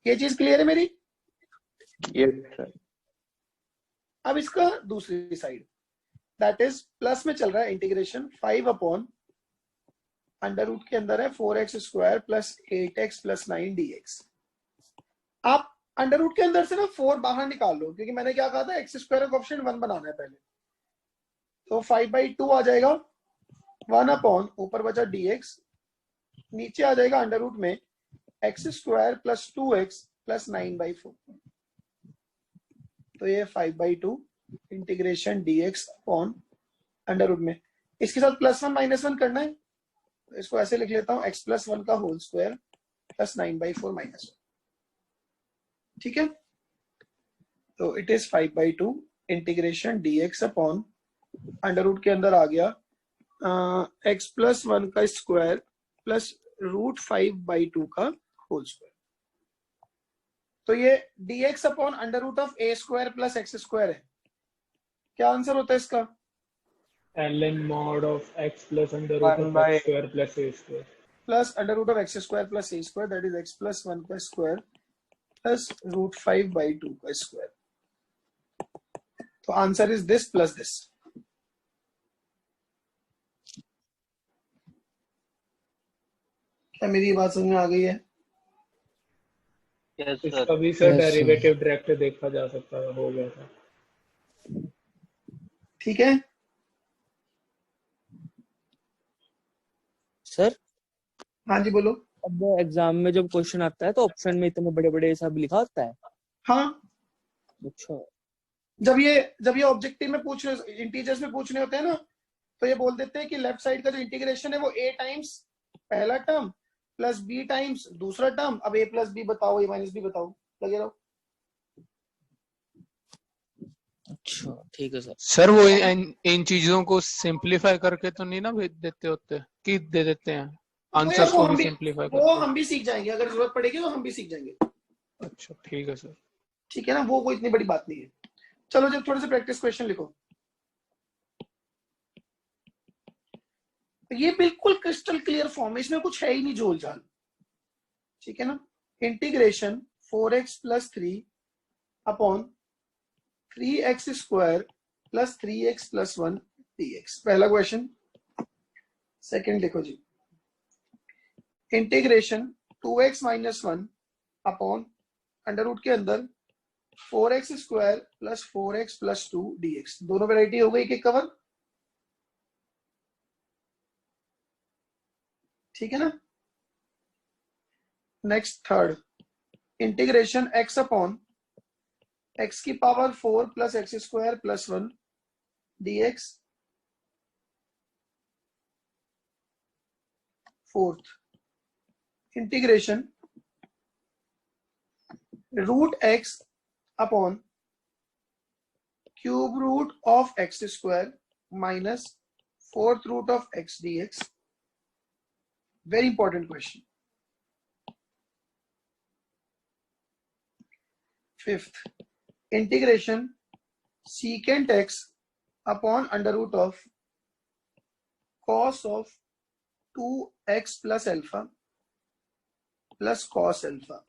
ये चीज क्लियर है मेरी? Yes sir. अब इसका दूसरी साइड दैट इज प्लस में चल रहा है इंटीग्रेशन 5 अपॉन अंडर रूट के अंदर है 4x square plus 8x plus 9 dx। आप अंडर रूट के अंदर से ना 4 बाहर निकाल लो, क्योंकि मैंने क्या कहा था x स्क्वायर का ऑप्शन 1 बनाना है पहले। तो 5/2 आ जाएगा, 1 अपॉन ऊपर बचा dx, नीचे आ जाएगा अंडर रूट में x square plus 2x plus 9/4। तो ये 5/2 integration dx upon under root में, इसके साथ +1 -1 करना है, तो इसको ऐसे लिख लेता हूं x plus 1 का होल स्क्वायर प्लस 9/4 -1। ठीक है। तो it is 5/2 integration dx upon under root के अंदर आ गया x plus 1 का स्क्वायर प्लस रूट 5/2 का होल स्क्वायर। तो ये dx upon under root of a square plus x square है। क्या आंसर होता है इसका? ln mod of x plus under root of x square plus a square plus under root of x square plus a square, that is x plus 1 का square plus root 5/2 का square. तो answer is this plus this. क्या मेरी बात समझ में आ गई है? इसका भी sir Yes, sir. Derivative direct देखा जा सकता है, हो गया था। ठीक है। सर हाँ जी बोलो। अब एग्जाम में जब क्वेश्चन आता है तो ऑप्शन में इतने बड़े बड़े सब लिखा होता है? हाँ, अच्छा। जब ये ऑब्जेक्टिव में पूछ रहे, इंटीजर्स में पूछने होते हैं ना, तो ये बोल देते हैं कि लेफ्ट साइड का जो इंटीग्रेशन है वो a टाइम्स पहला टर्म प्लस b टाइम्स दूसरा टर्म। अब a प्लस b बताओ, a माइनस b बताओ, लगे रहो। अच्छा ठीक है सर। सर वो इन चीजों को सिंपलीफाई करके तो नहीं ना भेज देते होते कि दे देते हैं आंसर्स को भी सिंपलीफाई वो करके? हम भी सीख जाएंगे, अगर जरूरत पड़ेगी तो हम भी सीख जाएंगे। अच्छा ठीक है सर। ठीक है ना, वो कोई इतनी बड़ी बात नहीं है। चलो जब थोड़े से प्रैक्टिस क्वेश्चन लिखो। ये बिल्कुल क्रिस्टल क्लियर फॉर्म है, इसमें कुछ है ही नहीं झोल झाल, ठीक है ना। Integration 4x plus 3 upon 3x square plus 3x plus 1 dx, पहला क्वेश्चन। सेकंड देखो जी, integration 2x minus 1 upon under root के अंदर 4x square plus 4x plus 2 dx, दोनों वैरायटी हो गई कि कवर, ठीक है ना। Next third, integration x upon x की power 4 plus x square plus 1 dx। Fourth, integration root x upon cube root of x square minus fourth root of x dx। Very important question. Fifth, integration secant x upon under root of cos of 2x plus alpha plus cos alpha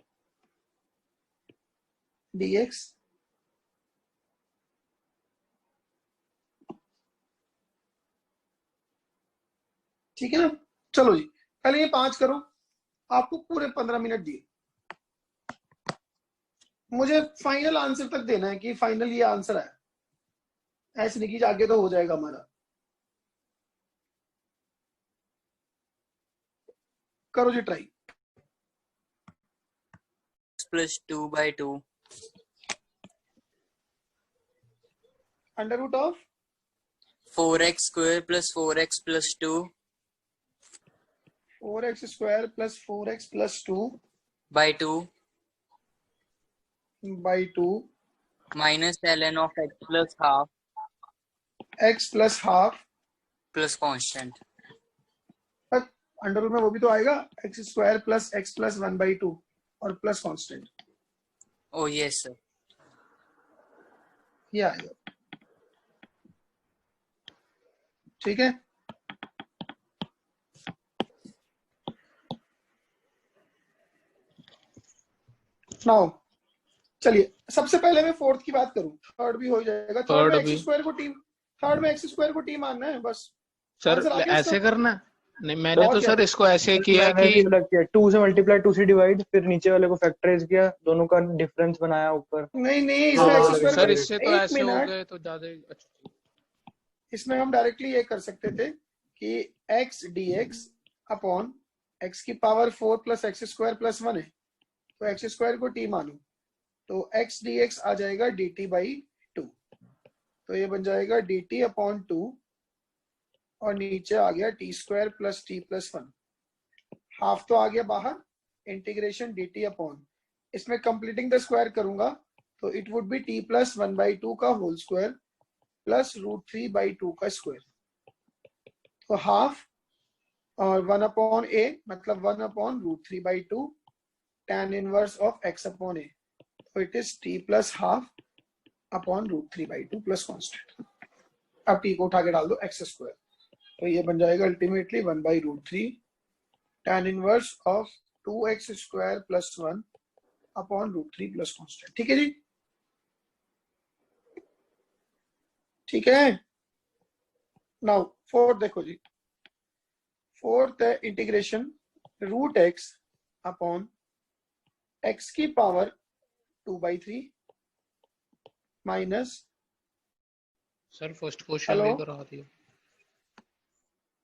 dx। ठीक है ना। चलो जी, पहले ये 5 करो, आपको पूरे 15 minute दिए, मुझे फाइनल आंसर तक देना है कि फाइनल ये आंसर है, ऐसे नहीं कि आगे तो हो जाएगा हमारा। करो जी try. Plus 2/2 under root of 4x square plus 4x plus 2 4x square plus 4x plus 2 by 2 by 2 minus ln of x plus half x plus half plus constant। Under root में वो भी तो आएगा, x square plus x plus 1/2 और plus constant. Oh yes sir। ये आएगा, ठीक है। नाउ चलिए, सबसे पहले मैं फोर्थ की बात करूं, थर्ड भी हो जाएगा। थर्ड में एक्स स्क्वायर को टी मानना है बस। सर आंसर आ गया ऐसे इसका? करना है? नहीं मैंने और तो क्या? सर इसको ऐसे किया मैंने भी कि अलग किया, 2 से मल्टीप्लाई 2 से डिवाइड, फिर नीचे वाले को फैक्टराइज किया, दोनों का डिफरेंस बनाया ऊपर। नहीं नहीं, इसमें एक्स स्क्वायर सर इससे तो एक ऐसे हो मिनट, गए तो ज्यादा अच्छा। इसमें हम डायरेक्टली ये कर सकते थे कि x dx अपॉन x की power 4 plus x square plus 1 है, तो एक्स स्क्वायर को t मानो, तो x dx आ जाएगा dt बाई 2, तो ये बन जाएगा dt अपॉन 2 और नीचे आ गया T square plus T plus 1, half तो आ गया बाहर, इंटीग्रेशन dt अपॉन, इसमें कंप्लीटिंग द स्क्वायर करूंगा तो it would be t plus 1/2 का होल स्क्वायर प्लस √3/2 का स्क्वायर, तो हाफ और 1 अपॉन a मतलब 1 upon √3/2 tan inverse of x upon a, तो it is t plus half upon √3/2 plus constant. अब t को उठा के डाल दो x स्क्वायर, तो ये बन जाएगा ultimately 1/√3 tan inverse of 2x square plus 1 upon √3 plus constant. ठीक है जी, ठीक है। नाउ फोर्थ देखो जी, फोर्थ है इंटीग्रेशन √x अपॉन x की power 2/3 minus, sir first question भी करा दिया।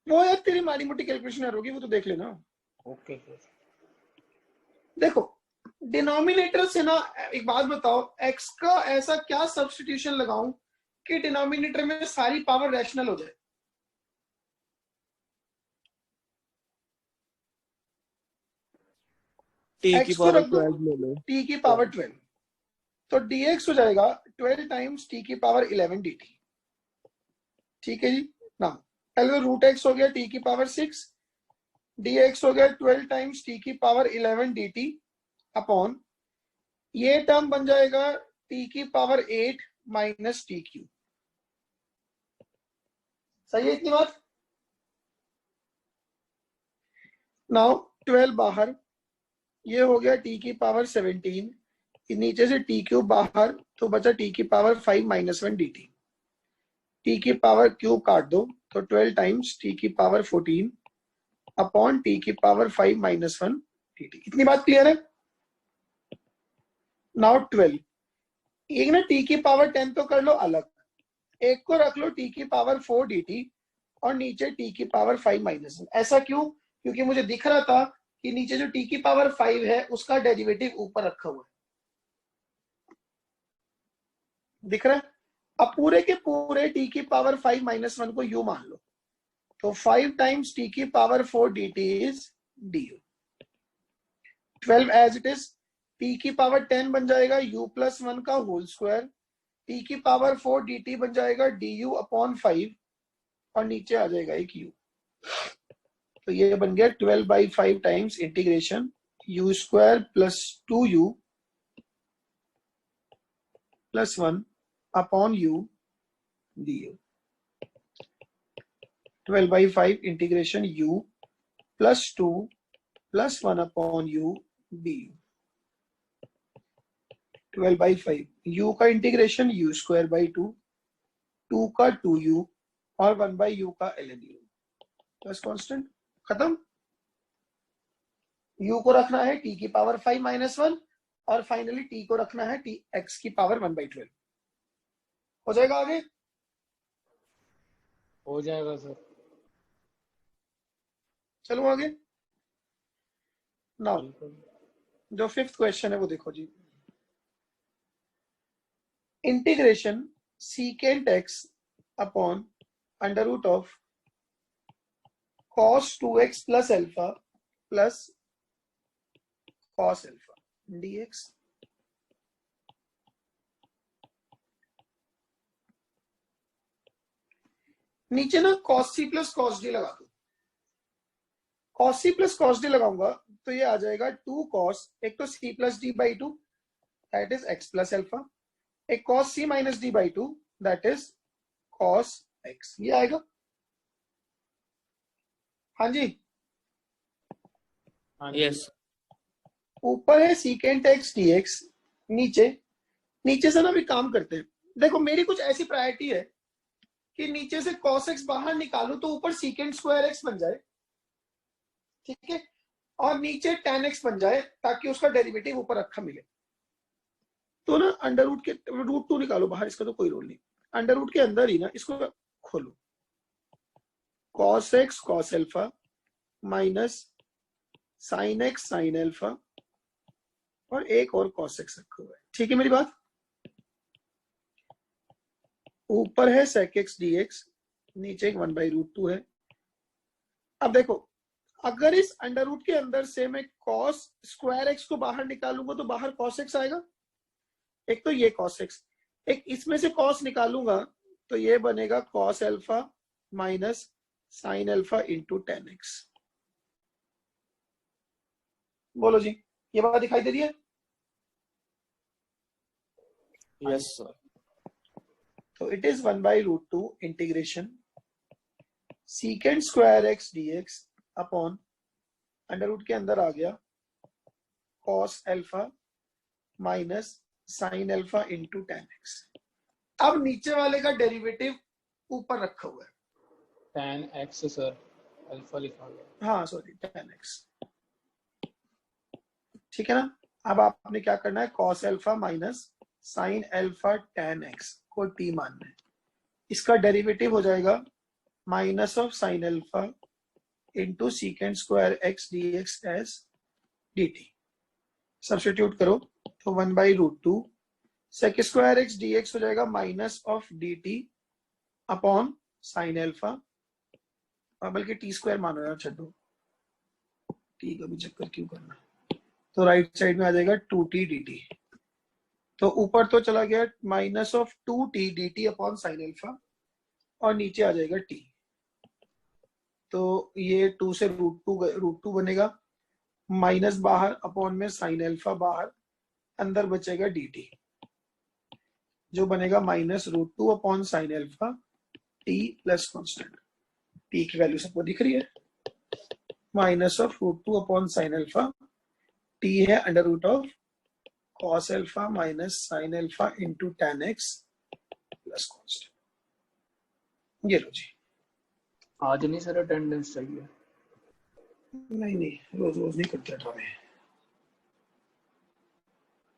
वो यार तेरी माड़ी मोटी कैलकुलेशन होगी, वो तो देख लेना। ओके देखो डिनोमिनेटर से ना, एक बात बताओ, x का ऐसा क्या सब्स्टिट्यूशन लगाऊं कि डिनोमिनेटर में सारी पावर रैशनल हो जाए। t की x को पावर रख दो 12 ले लो, t की पावर 12, तो dx हो जाएगा 12 टाइम्स t की पावर 11 dt। ठीक है जी, ना पहले तो √x हो गया t की पावर 6, dx हो गया 12 टाइम्स t की पावर 11 dt अपॉन, ये टर्म बन जाएगा t की पावर 8 माइनस t क्यूब। सही है इतनी बात? नाउ 12 बाहर, ये हो गया t की पावर 17, नीचे से t क्यूब बाहर, तो बचा t की पावर 5 माइनस 1 dt। t की पावर क्यूब काट दो तो 12 टाइम्स t की पावर 14 अपॉन t की पावर 5 माइनस 1 dt। इतनी बात क्लियर है? नाउ 12, एक ना t की पावर 10 तो कर लो अलग, एक को रख लो t की पावर 4 dt और नीचे t की पावर 5 माइनस 1। ऐसा क्यों? क्योंकि मुझे दिख रहा था कि नीचे जो t की पावर 5 है उसका डेरिवेटिव ऊपर रखा हुआ है, दिख रहा है? अब पूरे के पूरे t की पावर 5 माइनस 1 को u मान लो, तो 5 टाइम्स t की power 4 dt is du। 12 as it is, t की पावर 10 बन जाएगा u प्लस 1 का होल स्क्वायर, t की पावर 4 dt बन जाएगा du अपॉन 5 और नीचे आ जाएगा एक u। तो ये बन गया 12/5 times integration u square plus 2u plus 1 upon u du। 12/5 integration u plus 2 plus 1 upon u du। 12/5 u का इंटीग्रेशन u स्क्वायर बाई 2, 2 का 2u और 1/u का ln u प्लस कांस्टेंट। खत्म। u को रखना है t की पावर 5 माइनस 1 और फाइनली t को रखना है t x की पावर 1/12। हो जाएगा आगे? हो जाएगा सर। चलो आगे। नाउ जो 5th क्वेश्चन है वो देखो जी। Integration secant x upon under root of cos 2x plus alpha plus cos alpha dx। नीचे ना cos c plus cos d लगा दो। cos c plus cos d लगाऊंगा तो ये आ जाएगा 2 cos, एक तो c plus d by 2 that is x plus alpha, एक cos c minus d by 2 that is cos x। ये आएगा। हाँ जी, यस। ऊपर है सीकेंट x dx, नीचे से ना भी काम करते हैं। देखो मेरी कुछ ऐसी प्रायोरिटी है कि नीचे से cos x बाहर निकालू तो ऊपर सीकेंट स्क्वायर x बन जाए, ठीक है, और नीचे tan x बन जाए ताकि उसका डेरिवेटिव ऊपर रखा मिले। तो ना अंडर रूट के रूट 2 निकालो बाहर, इसका तो कोई रोल नहीं। अंडर रूट के अंदर ही ना इसको खोलो, cos x cos alpha minus sin x sin alpha और एक और cos x रखा हुआ है। ठीक है मेरी बात? ऊपर है sec x dx, नीचे एक 1/√2 है। अब देखो अगर इस अंडर रूट के अंदर से मैं cos स्क्वायर x को बाहर निकालूंगा तो बाहर cos x आएगा। एक तो ये cos x, एक इसमें से cos निकालूंगा तो ये बनेगा cos alpha minus sin alpha into tan x। बोलो जी, ये बात दिखाई दे रही है? Yes sir. तो it is 1/√2 integration secant square x dx upon under root के अंदर आ गया cos alpha minus sin alpha into tan x। अब नीचे वाले का डेरिवेटिव ऊपर रखा हुआ है। tan x सर, अल्फा लिखा गया। हाँ सॉरी, tan x। ठीक है ना? अब आपने क्या करना है, cos alpha minus sin alpha tan x को t मानना है। इसका डेरिवेटिव हो जाएगा minus of sin alpha into secant square x dx as dt। Substitute करो तो 1/√2 sec स्क्वायर x dx हो जाएगा minus of dt upon sin alpha, बल्कि t स्क्वायर मानो यार, छोड़ो t का भी चक्कर क्यों करना। तो राइट साइड में आ जाएगा 2t dt। तो ऊपर तो चला गया minus of 2t dt upon sin alpha और नीचे आ जाएगा t। तो ये 2 से √2 बनेगा, माइनस बाहर अपॉन में sin अल्फा बाहर, अंदर बचेगा dt जो बनेगा minus √2 upon sin alpha t plus constant. t की वैल्यू सबको दिख रही है? Minus of root two upon sine alpha, t है under root of cos alpha minus sine alpha into tan x plus const. ये लो जी। आज नहीं सर अटेंडेंस चाहिए। नहीं रोज रोज नहीं करते ड्रामे।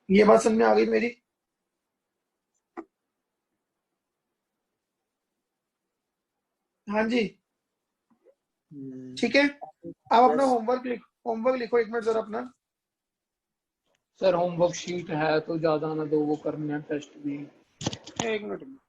ये बात समझ में आ गई मेरी? हाँ जी ठीक है। अब अपना होमवर्क लिखो 1 मिनट जरा अपना। सर होमवर्क शीट है तो ज्यादा ना दो, वो करने हैं टेस्ट भी। 1 मिनट।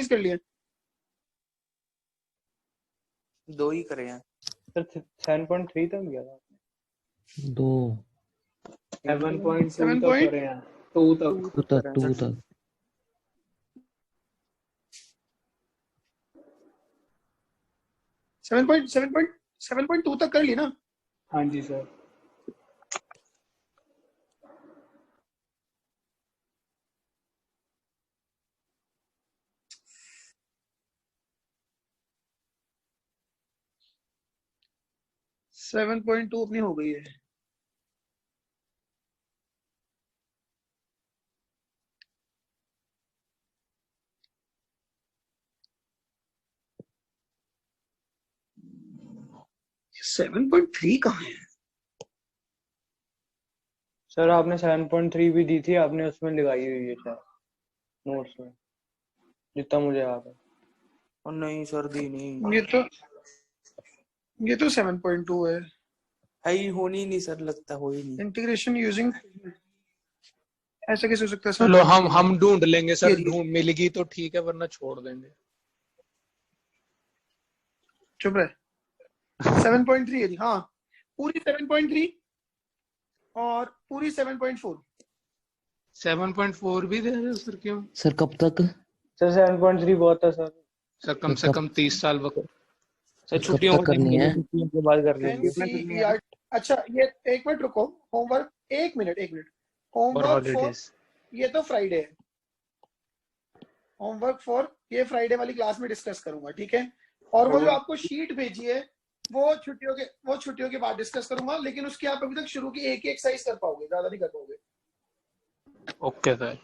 कर लिया 2 ही करे हैं सर 7.3 तक गया था 2 7.2 तक करे हैं, 2 तक 2 तक 7.2 तक कर ली ना? हाँ जी सर। सेवन पॉइंट टू अपनी हो गई है। सेवन पॉइंट थ्री कहाँ है? सर आपने 7.3 भी दी थी, आपने उसमें लगाई हुई है शायद नोट्स में, जितना मुझे याद है। और नहीं सर दी नहीं, ये तो 7.2 है। ही होनी नहीं सर, लगता हो ही नहीं। इंटीग्रेशन यूजिंग ऐसा कैसे हो सकता है सर? चलो हम ढूंढ लेंगे सर, ये- ढूंढ मिलेगी तो ठीक है, वरना छोड़ देंगे। चुप रहे। 7.3 है जी। हाँ पूरी 7.3 और पूरी 7.4। 7.4 भी दे रहे हो सर? क्यों सर कब तक? सर 7.3 बहुत है सर। सर? कम से कम 30 साल वक्त। सर कब छुट्टियों तक का करनी है? छुट्टियों के बाद कर लेंगे। NCERT अच्छा ये 1 मिनट रुको। होमवर्क 1 मिनट और होमवर्क फॉर हॉलीडेज। ये तो फ्राइडे है। होमवर्क फॉर ये फ्राइडे वाली क्लास में डिस्कस करूंगा, ठीक है? और वो जो आपको शीट भेजी है वो छुट्टियों के बाद डिस्कस करूंगा, लेकिन उसकी आप अभी तक शुरू की एक ही एक्सरसाइज कर पाओगे, ज्यादा नहीं कर पाओगे। Okay sir.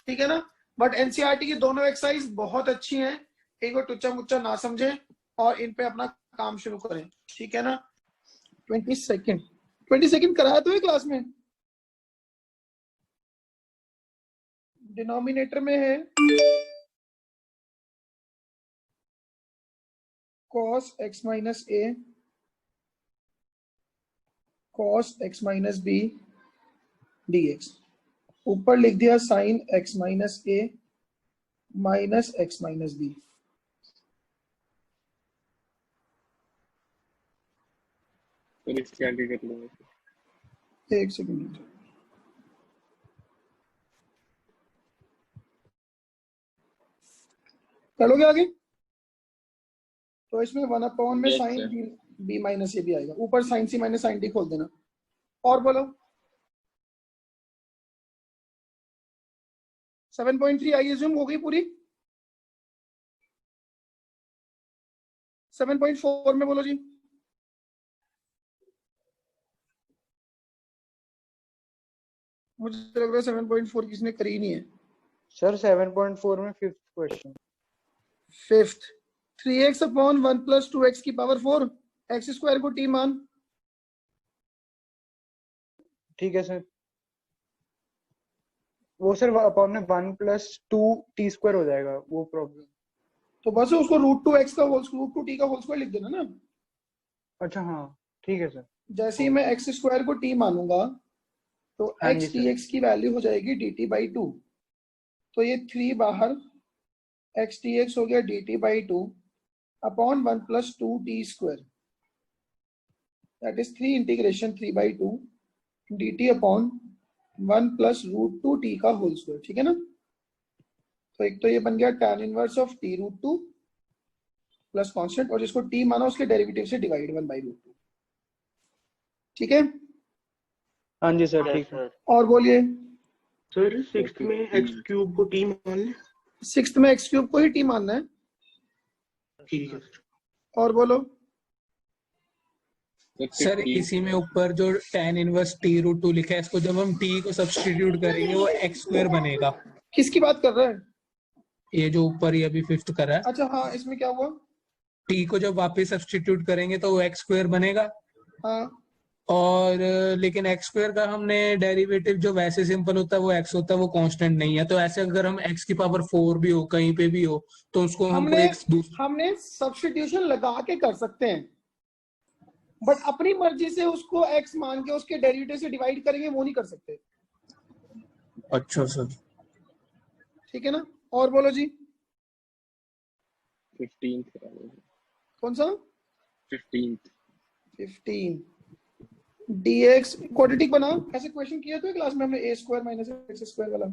ठीक है ना? बट एनसीईआरटी की दोनों एक्सरसाइज बहुत अच्छी हैं, एक और टुच्चा मुच्चा ना समझे और इन पे अपना काम शुरू करें, ठीक है ना? 22 कराया तो है क्लास में। डिनोमिनेटर में है cos x minus a cos x minus b dx, ऊपर लिख दिया sin x minus a minus x minus b। इसके आगे कर लेंगे। एक सेकंड चलोगे आगे? तो इसमें 1/, में साइन b माइनस ए भी आएगा, ऊपर sine c minus sine d खोल देना। और बोलो 7.3 आई एज्यूम हो गई पूरी। 7.4 में बोलो जी। मुझे लग रहा है 7.4 किसने करी नहीं है। सर 7.4 में 5th question. 5th 3x upon 1 plus 2x की पावर 4 x स्क्वायर को t मान। ठीक है सर। वो सर अपॉन में 1 प्लस 2 टी स्क्वायर हो जाएगा, वो प्रॉब्लम। तो बस उसको √2x का होल √2t का होल स्क्वायर लिख देना ना। अच्छा हाँ ठीक है सर। जैसे ही मैं x स्क्वायर को t मानूंगा तो हाँ x जी सर। dx की वैल्यू हो जाएगी dt/2। तो ये 3 बाहर x dx हो गया dt/2 upon 1 plus 2t square, that is 3 integration 3/2 dt upon 1 plus √2t का होल स्क्वायर, ठीक है ना? तो एक तो ये बन गया tan inverse of t root 2 plus constant, और जिसको t माना उसके डेरिवेटिव से डिवाइड 1/√2। ठीक है, हाँ जी सर, ठीक है। और बोलिए। सर सिक्स्थ में एक्स क्यूब को टी मान ले। सिक्स्थ में एक्स क्यूब को ही t मानना है। ठीक है सर। और बोलो। सर इसी में ऊपर जो tan इनवर्स t रूट 2 लिखा है, इसको जब हम t को सब्स्टिट्यूट करेंगे वो x² बनेगा। किसकी बात कर रहा है? ये जो ऊपर ये अभी फिफ्थ कर रहा है, अच्छा हाँ, इसमें क्या हुआ? t को जब वापस सब्स्टिट्यूट करेंगे तो वो x² बनेगा। हाँ, और लेकिन x² का हमने डेरिवेटिव जो वैसे सिंपल होता है वो x होता है, वो कांस्टेंट नहीं है। तो ऐसे अगर हम x की पावर 4 भी हो कहीं पे भी हो तो उसको हमको हमने सब्स्टिट्यूशन लगा के कर सकते हैं, बट अपनी मर्जी से उसको x मान के उसके डेरिवेटिव से डिवाइड करेंगे वो नहीं कर सकते। अच्छा सर, ठीक है ना? और बोलो जी। 15th कौन सा? 15 dx क्वाड्रेटिक बना। ऐसे क्वेश्चन किया तो क्लास में हमने a² माइनस x² वाला।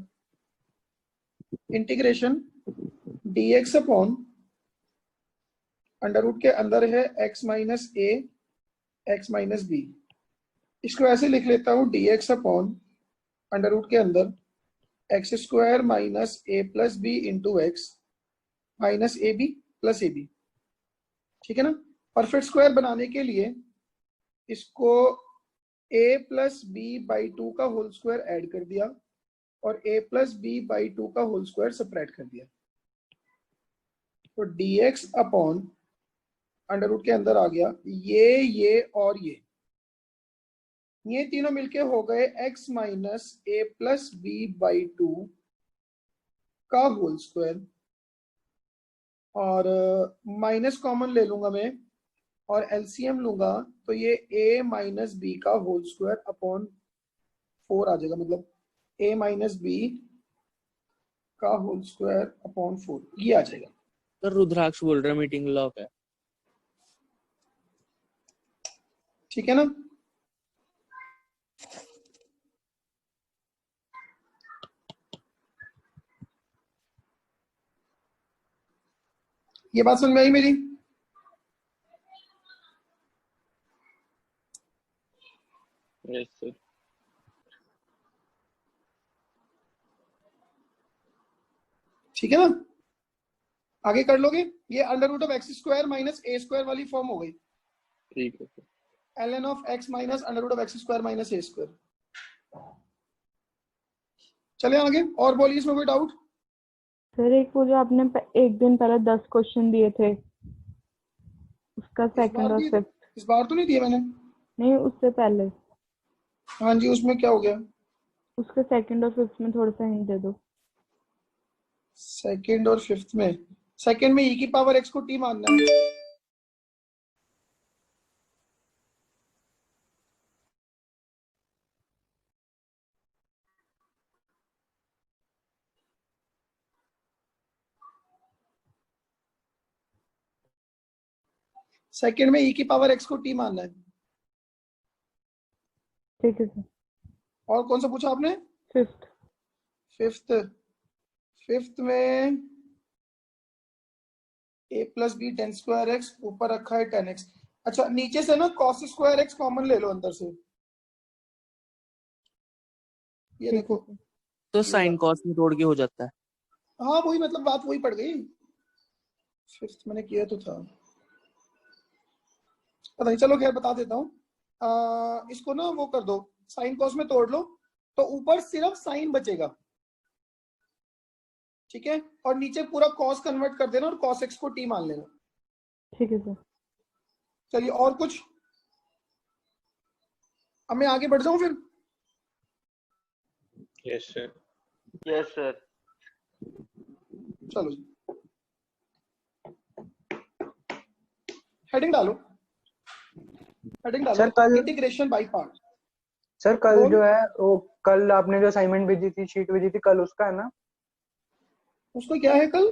Integration dx upon under root के अंदर है x minus a x minus b। इसको ऐसे लिख लेता हूं dx अपॉन अंडर रूट के अंदर x² minus a plus b into x minus a b plus a b. ठीक है ना? परफेक्ट स्क्वायर बनाने के लिए इसको a प्लस बी बाई 2 का होल स्क्वायर ऐड कर दिया और a प्लस बी बाई 2 का होल स्क्वायर सेपरेट कर दिया। तो dx अपॉन अंडर रूट के अंदर आ गया ये और ये तीनों मिलके हो गए x minus a plus b by 2 का होल स्क्वायर, और माइनस कॉमन ले लूंगा मैं और एलसीएम लूंगा तो ये a माइनस बी का होल स्क्वायर अपॉन 4 आ जाएगा। मतलब a माइनस बी का होल स्क्वायर अपॉन 4 ये आ जाएगा। सर रुद्राक्ष बोल रहा है मीटिंग लॉक है। ठीक है ना? ये बात समझ में आई मेरी? Yes sir. ठीक है ना? आगे कर लोगे? ये under root of x² minus a² वाली फॉर्म हो गई। ठीक है sir. ln of x minus under root of x² minus a²। चले आगे। और बोलिए, इसमें कोई डाउट? सर एक वो जो आपने एक दिन पहले 10 क्वेश्चन दिए थे उसका सेकंड और फिफ्थ। इस बार तो नहीं दिए मैंने। नहीं, उससे पहले। हाँ जी, उसमें क्या हो गया? उसके सेकंड और फिफ्थ में थोड़ा सा हिंट दे दो। सेकंड और फिफ्थ में, सेकंड में e की पावर x को t मानना है। सेकंड में e की पावर x को t मानना है। ठीक है सर। और कौन सा पूछा आपने? फिफ्थ में a plus b tan square x, ऊपर रखा है 10x। अच्छा, नीचे से ना cos स्क्वायर x कॉमन ले लो अंदर से। ये देखो तो साइन कॉस में तोड़ के हो जाता है। हाँ वही, मतलब बात वही पड़ गई। फिफ्थ मैंने किया तो था, पता नहीं, चलो खैर बता देता हूँ। इसको ना वो कर दो, साइन कॉस में तोड़ लो तो ऊपर सिर्फ साइन बचेगा। ठीक है? और नीचे पूरा कॉस कन्वर्ट कर देना और कॉस एक्स को टी मान लेना। ठीक है सर। चलिए, और कुछ? अब मैं आगे बढ़ जाऊं फिर? Yes sir. Yes sir. चलो जी, हेडिंग डालो। सर कल इंटीग्रेशन बाय पार्ट। सर कल जो है वो, कल आपने जो असाइनमेंट भेजी थी, शीट भेजी थी, कल उसका है ना? उसको क्या है कल?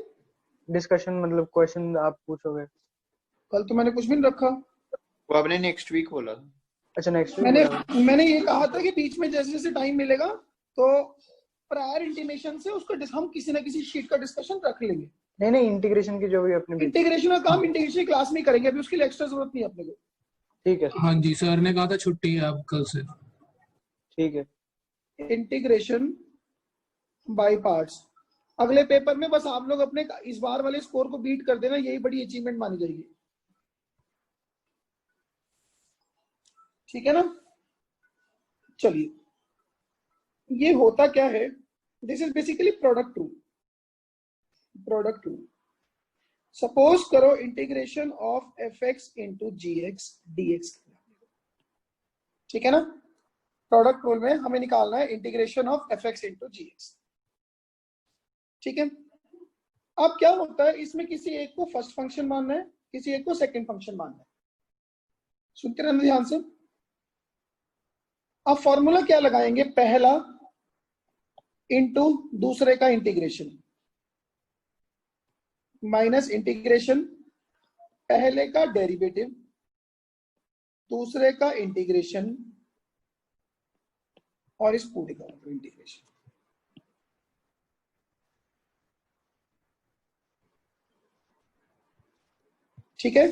डिस्कशन, मतलब क्वेश्चन आप पूछोगे। कल तो मैंने कुछ भी नहीं रखा। वो आपने नेक्स्ट वीक बोला था। अच्छा, नेक्स्ट वीक। मैंने ये कहा था कि बीच में जैसे जैसे टाइम मिलेगा तो प्रायर इंटीमेशन से उसको हम किसी ना किसी शीट का डिस्कशन रख लेंगे। नहीं इंटीग्रेशन की जो भी अपने इंटीग्रेशन का काम इंटीग्रेशन क्लास में करेंगे, अभी उसके लिए एक्स्ट्रा जरूरत नहीं है अपने को। ठीक है हाँ जी, सर ने कहा था छुट्टी है अब कल से। ठीक है। इंटीग्रेशन बाय पार्ट्स, अगले पेपर में बस आप लोग अपने इस बार वाले स्कोर को बीट कर देना, यही बड़ी अचीवमेंट मानी जाएगी। ठीक है ना। चलिए, ये होता क्या है, this is basically product rule. Product rule, suppose करो integration of f x into g x D x. ठीक है ना। प्रोडक्ट रूल में हमें निकालना है integration of f x into g x. ठीक है। अब क्या होता है, इसमें किसी एक को फर्स्ट फंक्शन मानना है, किसी एक को सेकंड फंक्शन मानना है। सुनते रहना ध्यान से। अब फॉर्मूला क्या लगाएंगे, पहला इंटू दूसरे का इंटीग्रेशन माइनस इंटीग्रेशन पहले का डेरिवेटिव दूसरे का इंटीग्रेशन और इस पूरे का इंटीग्रेशन। ठीक है।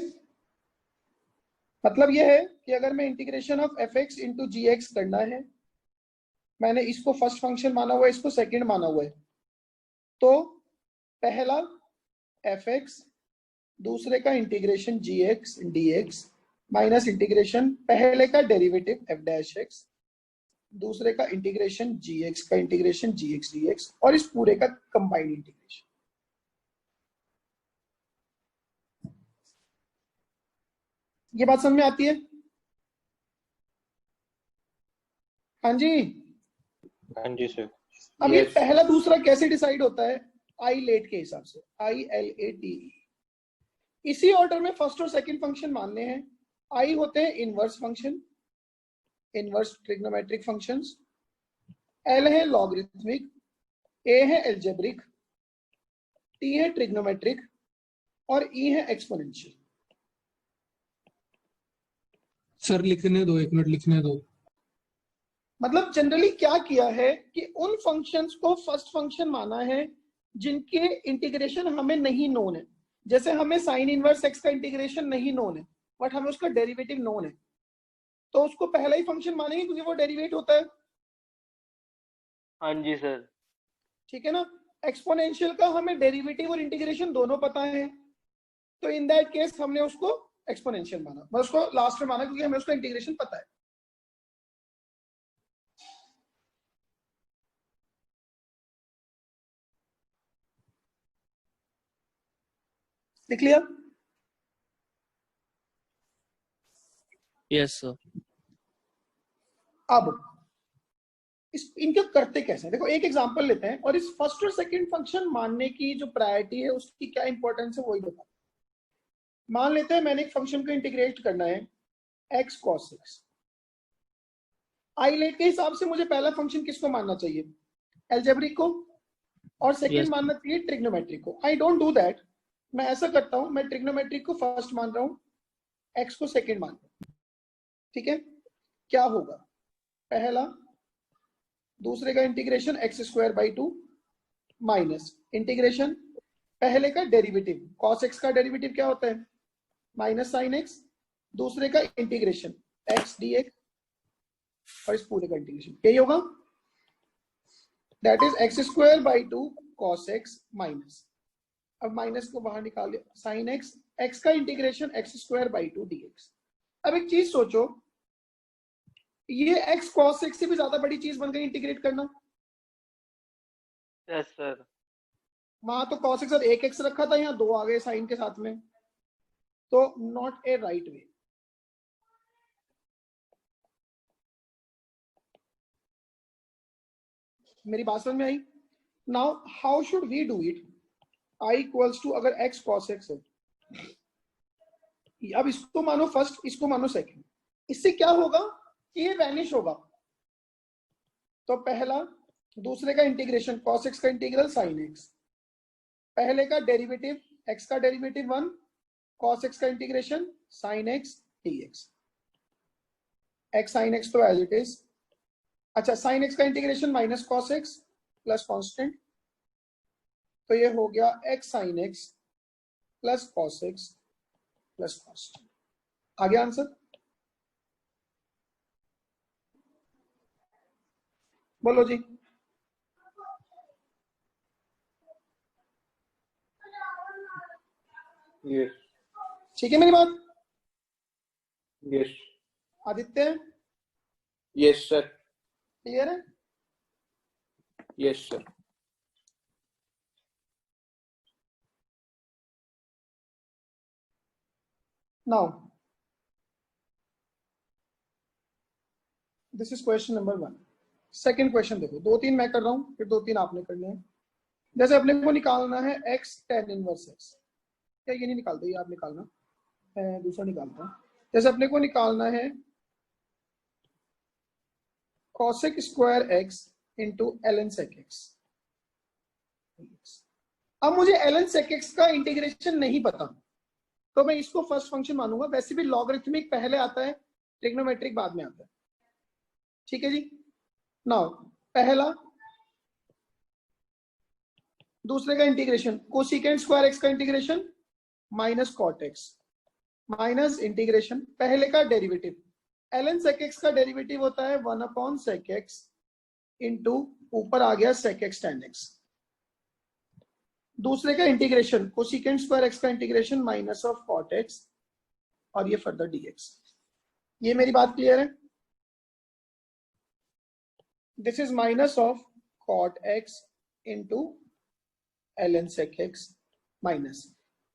मतलब यह है कि अगर मैं integration of f x into g x करना है, मैंने इसको फर्स्ट फंक्शन माना हुआ है, इसको सेकंड माना हुआ है, तो पहला एफ एक्स दूसरे का integration g x D x minus integration पहले का डेरिवेटिव एफ डैश एक्स दूसरे का इंटीग्रेशन जी एक्स का integration g x D x और इस पूरे का कंबाइंड इंटीग्रेशन। ये बात समझ में आती है? हाँ जी। हाँ जी सर। अब ये पहला दूसरा कैसे डिसाइड होता है, आई लेट के हिसाब से, आई एल ए टी। इसी ऑर्डर में फर्स्ट और सेकंड फंक्शन मानने हैं। आई होते हैं inverse function, inverse trigonometric functions, L है लॉगरिथमिक, ए है एल्जेब्रिक, टी है ट्रिग्नोमेट्रिक और ई है एक्सपोनेंशियल। सर लिखने दो, एक मिनट लिखने दो। मतलब जनरली क्या किया है कि उन फंक्शंस को फर्स्ट फंक्शन माना है जिनके इंटीग्रेशन हमें नहीं नोन है। जैसे हमें साइन इनवर्स एक्स का इंटीग्रेशन नहीं नोन है बट हमें उसका डेरिवेटिव नोन है, तो उसको पहला ही फंक्शन मानेंगे क्योंकि वो डेरिवेट होता है। हाँ जी सर। ठीक है ना। एक्सपोनेंशियल का हमें डेरिवेटिव और इंटीग्रेशन दोनों पता है, तो इन दैट केस हमने उसको एक्सपोनेंशियल माना, मैं उसको लास्ट में माना क्योंकि हमें उसका इंटीग्रेशन पता है। लिख लिया? Yes sir. अब इनके करते कैसे, देखो एक एग्जांपल लेते हैं और इस फर्स्ट और सेकंड फंक्शन मानने की जो प्रायोरिटी है उसकी क्या इंपॉर्टेंस है वही बता। मान लेते हैं मैंने एक फंक्शन को इंटीग्रेट करना है x cos x। I let के हिसाब से मुझे पहला फंक्शन किसको मानना चाहिए, एल्जेब्रिक को, और सेकंड Yes. मानना चाहिए ट्रिग्नोमेट्रिक को। आई डोंट डू दैट, मैं ऐसा करता हूं, मैं ट्रिग्नोमेट्रिक को फर्स्ट मान रहा हूं, x को सेकंड मान रहा हूं। ठीक है। क्या होगा, पहला दूसरे का integration x square by 2 minus integration पहले का डेरिवेटिव cos x का डेरिवेटिव क्या होता है माइनस साइन एक्स, दूसरे का इंटीग्रेशन एक्स डी एक्स और इस पूरे का इंटीग्रेशन यही होगा, that is x square by 2 cos x minus, अब माइनस को बाहर निकाल लिया, साइन एक्स, एक्स का integration x square by 2 dx। अब एक चीज सोचो, ये x cos x से भी ज्यादा बड़ी चीज बन गई इंटीग्रेट करना। Yes sir. वहां तो cos x और 1x रखा था, यहाँ 2 आ गए साइन के साथ में, तो नॉट ए राइट वे। मेरी बात समझ में आई? Now how should we do it, i equals to, अगर x cos x है, अब इसको मानो फर्स्ट, इसको मानो सेकंड, इससे क्या होगा कि ये वैनिश होगा। तो पहला दूसरे का इंटीग्रेशन cos x का इंटीग्रल sin x, पहले का डेरिवेटिव x का डेरिवेटिव 1 cos x का integration sin x dx, x sin x तो एज इट इज। अच्छा, sin x का integration minus cos x plus constant, तो ये हो गया x sin x plus cos x plus constant. आ गया आंसर? बोलो जी। यस ठीक है मेरी बात? Yes Aditya yes sir clear है? Yes sir. Now this is question number 1। Second question देखो, 2-3 मैं कर रहा हूं, फिर 2-3 आपने करने हैं। जैसे अपने को निकालना है x tan इनवर्स x, क्या ये नहीं निकालते, ये आप निकालना, मैं दूसरा निकालता हूं। जैसे अपने को निकालना है cosec square x into ln sec x। अब मुझे ln sec x का इंटीग्रेशन नहीं पता, तो मैं इसको फर्स्ट फंक्शन मानूंगा। वैसे भी लॉगरिथमिक पहले आता है, ट्रिग्नोमेट्रिक बाद में आता है। ठीक है जी। नाउ पहला, दूसरे का इंटीग्रेशन, कोसिकेंट स्क्वायर x का integration minus cot x minus integration पहले का डेरिवेटिव, ln sec x का डेरिवेटिव होता है 1 sec x इंटू ऊपर आ गया sec x tan x। दूसरे का इंटीग्रेशन, कोसिकेंट स्क्वायर x का integration minus of cot x और ये फर्दर dx। ये मेरी बात क्लियर है? This is minus of cot x into ln sec x minus,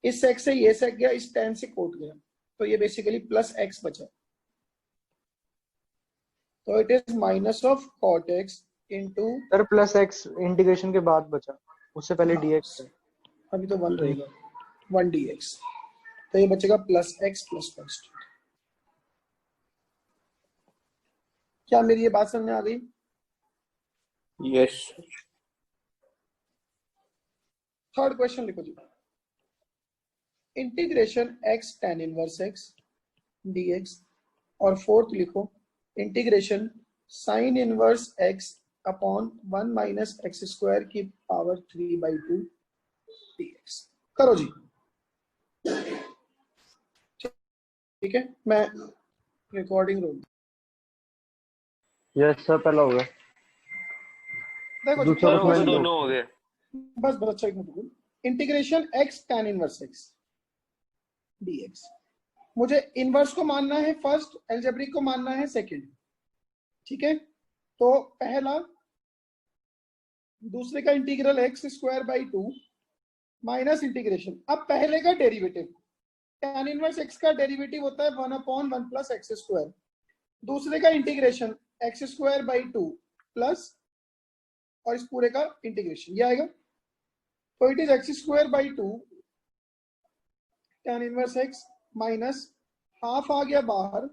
इस sec से ये sec गया, इस tan से कोट गया, तो ये बेसिकली प्लस x बचा, तो it is minus of cot x into, sir plus x integration के बाद बचा, उससे पहले dx है। अभी तो 1 रहेगा, 1 dx, तो ये बचेगा प्लस x प्लस कांस्टेंट। क्या मेरी ये बात समझ में आ गई? यस। थर्ड क्वेश्चन लिखो जी, integration x tan inverse x dx, और फोर्थ लिखो integration sine inverse x upon 1 minus x square की पावर 3/2 dx। करो जी। ठीक है, मैं रिकॉर्डिंग रोक। यस सर, पहला हो गया। देखो दूसरा जी, दोनों हो गए। बस अच्छा एक minute, integration x tan inverse x dx, मुझे इनवर्स को मानना है फर्स्ट, एल्जेब्रिक को मानना है सेकंड। ठीक है, तो पहला, दूसरे का integral x square by 2 minus integration, अब पहले का डेरिवेटिव, tan इनवर्स x का डेरिवेटिव होता है 1/1 प्लस एक्स स्क्वायर, दूसरे का integration x square by 2 plus, और इस पूरे का इंटीग्रेशन ये आएगा, तो it is x square by 2 tan inverse x minus half आ गया बाहर,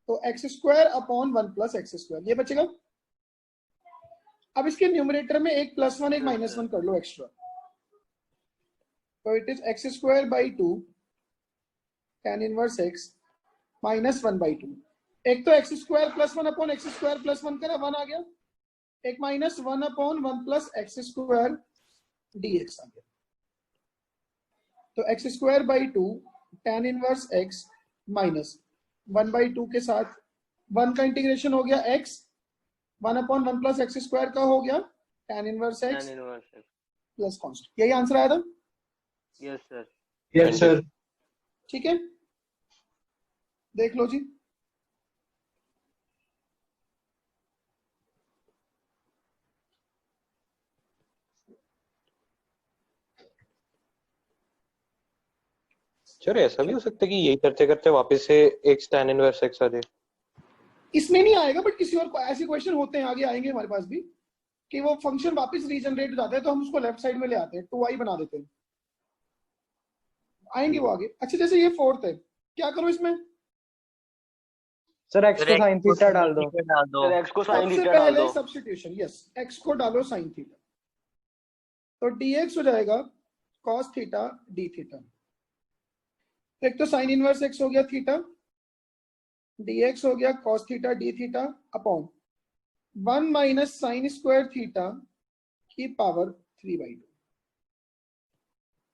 तो x स्क्वायर अपॉन 1 प्लस एक्स स्क्वायर, ये बचेगा। अब इसके न्यूमरेटर में एक +1 एक -1 कर लो एक्स्ट्रा, तो it is x square by 2 tan inverse x minus 1/2। एक तो x square plus 1 upon x square plus 1 करा, 1 आ गया, एक minus 1/1 plus x square dx आ गया, तो x square by 2 tan inverse x minus 1/2 के साथ 1 का इंटीग्रेशन हो गया x, 1/1 प्लस एक्स स्क्वायर का हो गया tan inverse x plus constant. यही आंसर आया था? Yes sir. Yes sir. ठीक है, देख लो जी। सर ऐसा भी हो सकता है कि यही करते करते वापस से x tan इनवर्स x आ जाए? इसमें नहीं आएगा, बट किसी और को ऐसे क्वेश्चन होते हैं, आगे आएंगे हमारे पास भी, कि वो फंक्शन वापस रीजनरेट हो जाता है, तो हम उसको लेफ्ट साइड में ले आते हैं, 2i बना देते हैं, आएंगे वो आगे। अच्छा, जैसे ये फोर्थ है, क्या करो इसमें? सर x को sin थीटा डाल दो। सर x को sin सबसे थीटा डाल पहले दो। सब्स्टिट्यूशन, यस, x को डालो sin थीटा, तो dx हो जाएगा cos थीटा d थीटा। एक तो साइन इनवर्स x हो गया थीटा, dx हो गया cos theta d theta upon 1 minus sine square theta की पावर 3/2।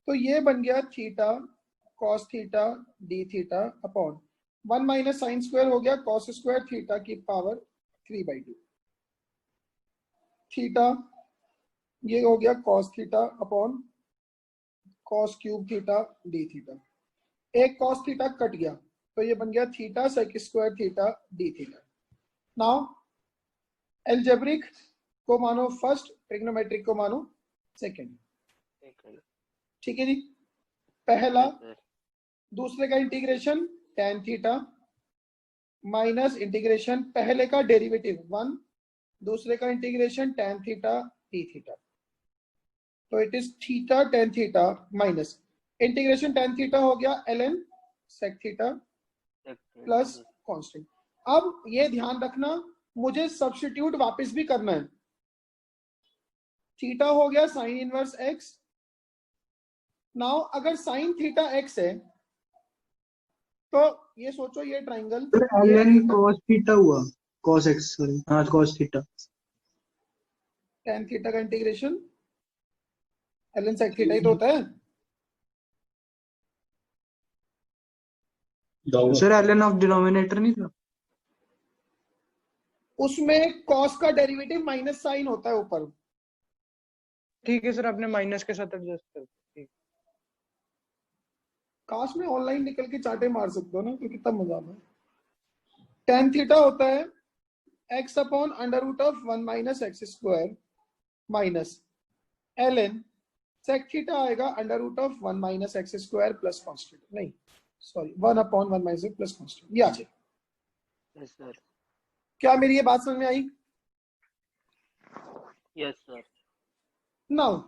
तो ये बन गया theta cos theta d theta upon 1 minus sine square हो गया कॉस स्क्वायर थीटा की पावर 3/2। थीटा ये हो गया cos theta upon cos cube theta d theta. एक कॉस थीटा कट गया तो ये बन गया theta sec square theta d theta. Now algebraic को मानो फर्स्ट, ट्रिग्नोमेट्रिक को मानो सेकंड। ठीक है जी। पहला दूसरे का integration tan theta minus integration पहले का डेरिवेटिव 1, दूसरे का integration tan theta d theta. तो it is theta tan theta minus integration tan theta हो गया ln sec theta plus constant. अब ये ध्यान रखना मुझे सब्स्टिट्यूट वापस भी करना है। थीटा हो गया साइन इनवर्स x। नाउ अगर साइन थीटा x है तो ये सोचो ये ट्राइंगल ln cos थीटा हुआ, cos x सॉरी, हाँ cos थीटा। tan थीटा का इंटीग्रेशन ln sec थीटा ही तो होता है सर। ln ऑफ डिनोमिनेटर नहीं था उसमें cos का डेरिवेटिव माइनस साइन होता है ऊपर। ठीक है सर, आपने माइनस के साथ एडजस्ट कर दिया। काश में ऑनलाइन निकल के चाटे मार सकते हो ना तो कितना मजा आता है। tan थीटा होता है x upon under root of 1 minus x square minus ln sec theta आएगा under root of 1 minus x square plus constant, नहीं sorry 1 upon 1 minus plus constant. ये आ जाए। Yes sir. क्या मेरी ये बात समझ में आई? Yes sir. नाउ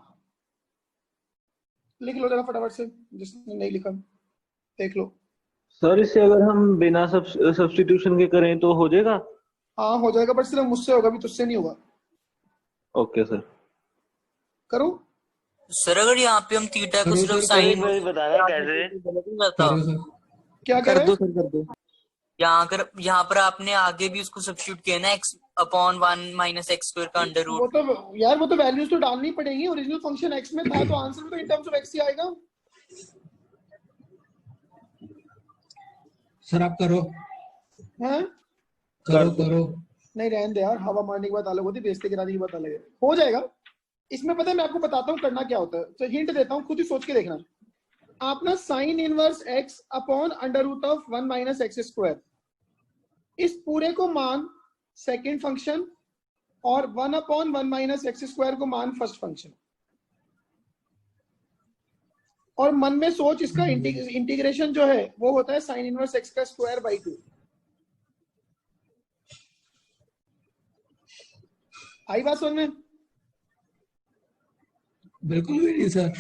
लिख लो जरा फटाफट से, जिसने नहीं लिखा देख लो। सर इससे अगर हम बिना सब्स्टिट्यूशन के करें तो हो जाएगा? हाँ हो जाएगा, बट सिर्फ मुझसे होगा, भी तुझसे नहीं होगा। Okay sir. करो सर। अगर यहाँ पे हम थीटा को सिर्फ साइन बताना कैसे क्या कर करे? दो सर, कर दो। यहाँ पर आपने आगे भी उसको सब्स्टिट्यूट किया ना x upon 1 minus x square का अंडर वो रूट। तो यार वो तो वैल्यूज तो डालनी पड़ेगी। ओरिजिनल फंक्शन x में था तो आंसर तो इन टर्म्स ऑफ x ही आएगा। सर आप करो। हैं? करो। नहीं रहने दे यार, हवा मारने की बात अलग होती है, बेइज्जती गिराने की बात अलग है। हो जाएगा। इसमें पता है मैं आपको बताता हूँ करना क्या होता है, तो हिंट देता हूँ, खुद ही सोच के देखना। आप ना sine inverse x upon under root of 1 minus x square इस पूरे को मान सेकेंड फंक्शन और 1 अपॉन 1 माइनस एक्स स्क्वायर को मान फर्स्ट फंक्शन, और मन में सोच इसका इंटीग्रेशन जो है वो होता है साइन इनवर्स x का स्क्वायर बाई 2। आई बात समझ में? बिल्कुल भी नहीं सर।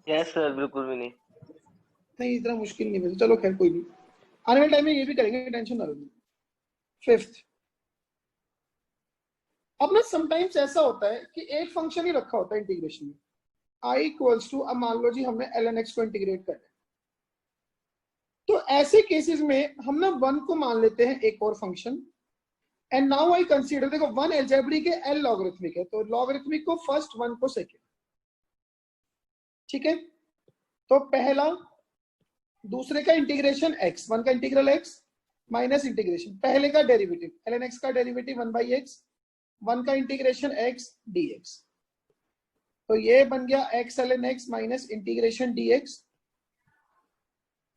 यस सर, बिल्कुल भी नहीं। नहीं इतना मुश्किल नहीं है, चलो खैर कोई नहीं, आने वाले टाइम में ये भी करेंगे, टेंशन ना लो। फिफ्थ, अब ना समटाइम्स ऐसा होता है कि एक फंक्शन ही रखा होता है इंटीग्रेशन में, i इक्वल्स टू, अब मान लो जी हमने ln x को इंटीग्रेट करना है, तो ऐसे केसेस में हम ना 1 को मान लेते हैं एक और function, and now I consider, देखो 1 एल्जेब्रिक है, l लॉगरिथमिक है, तो लॉगरिथमिक को फर्स्ट, 1 को सेकेंड। ठीक है, तो पहला दूसरे का इंटीग्रेशन x, 1 का इंटीग्रल x माइनस इंटीग्रेशन पहले का डेरिवेटिव ln x का डेरिवेटिव 1 बाई x, 1 का इंटीग्रेशन x dx, तो ये बन गया x ln x minus integration dx,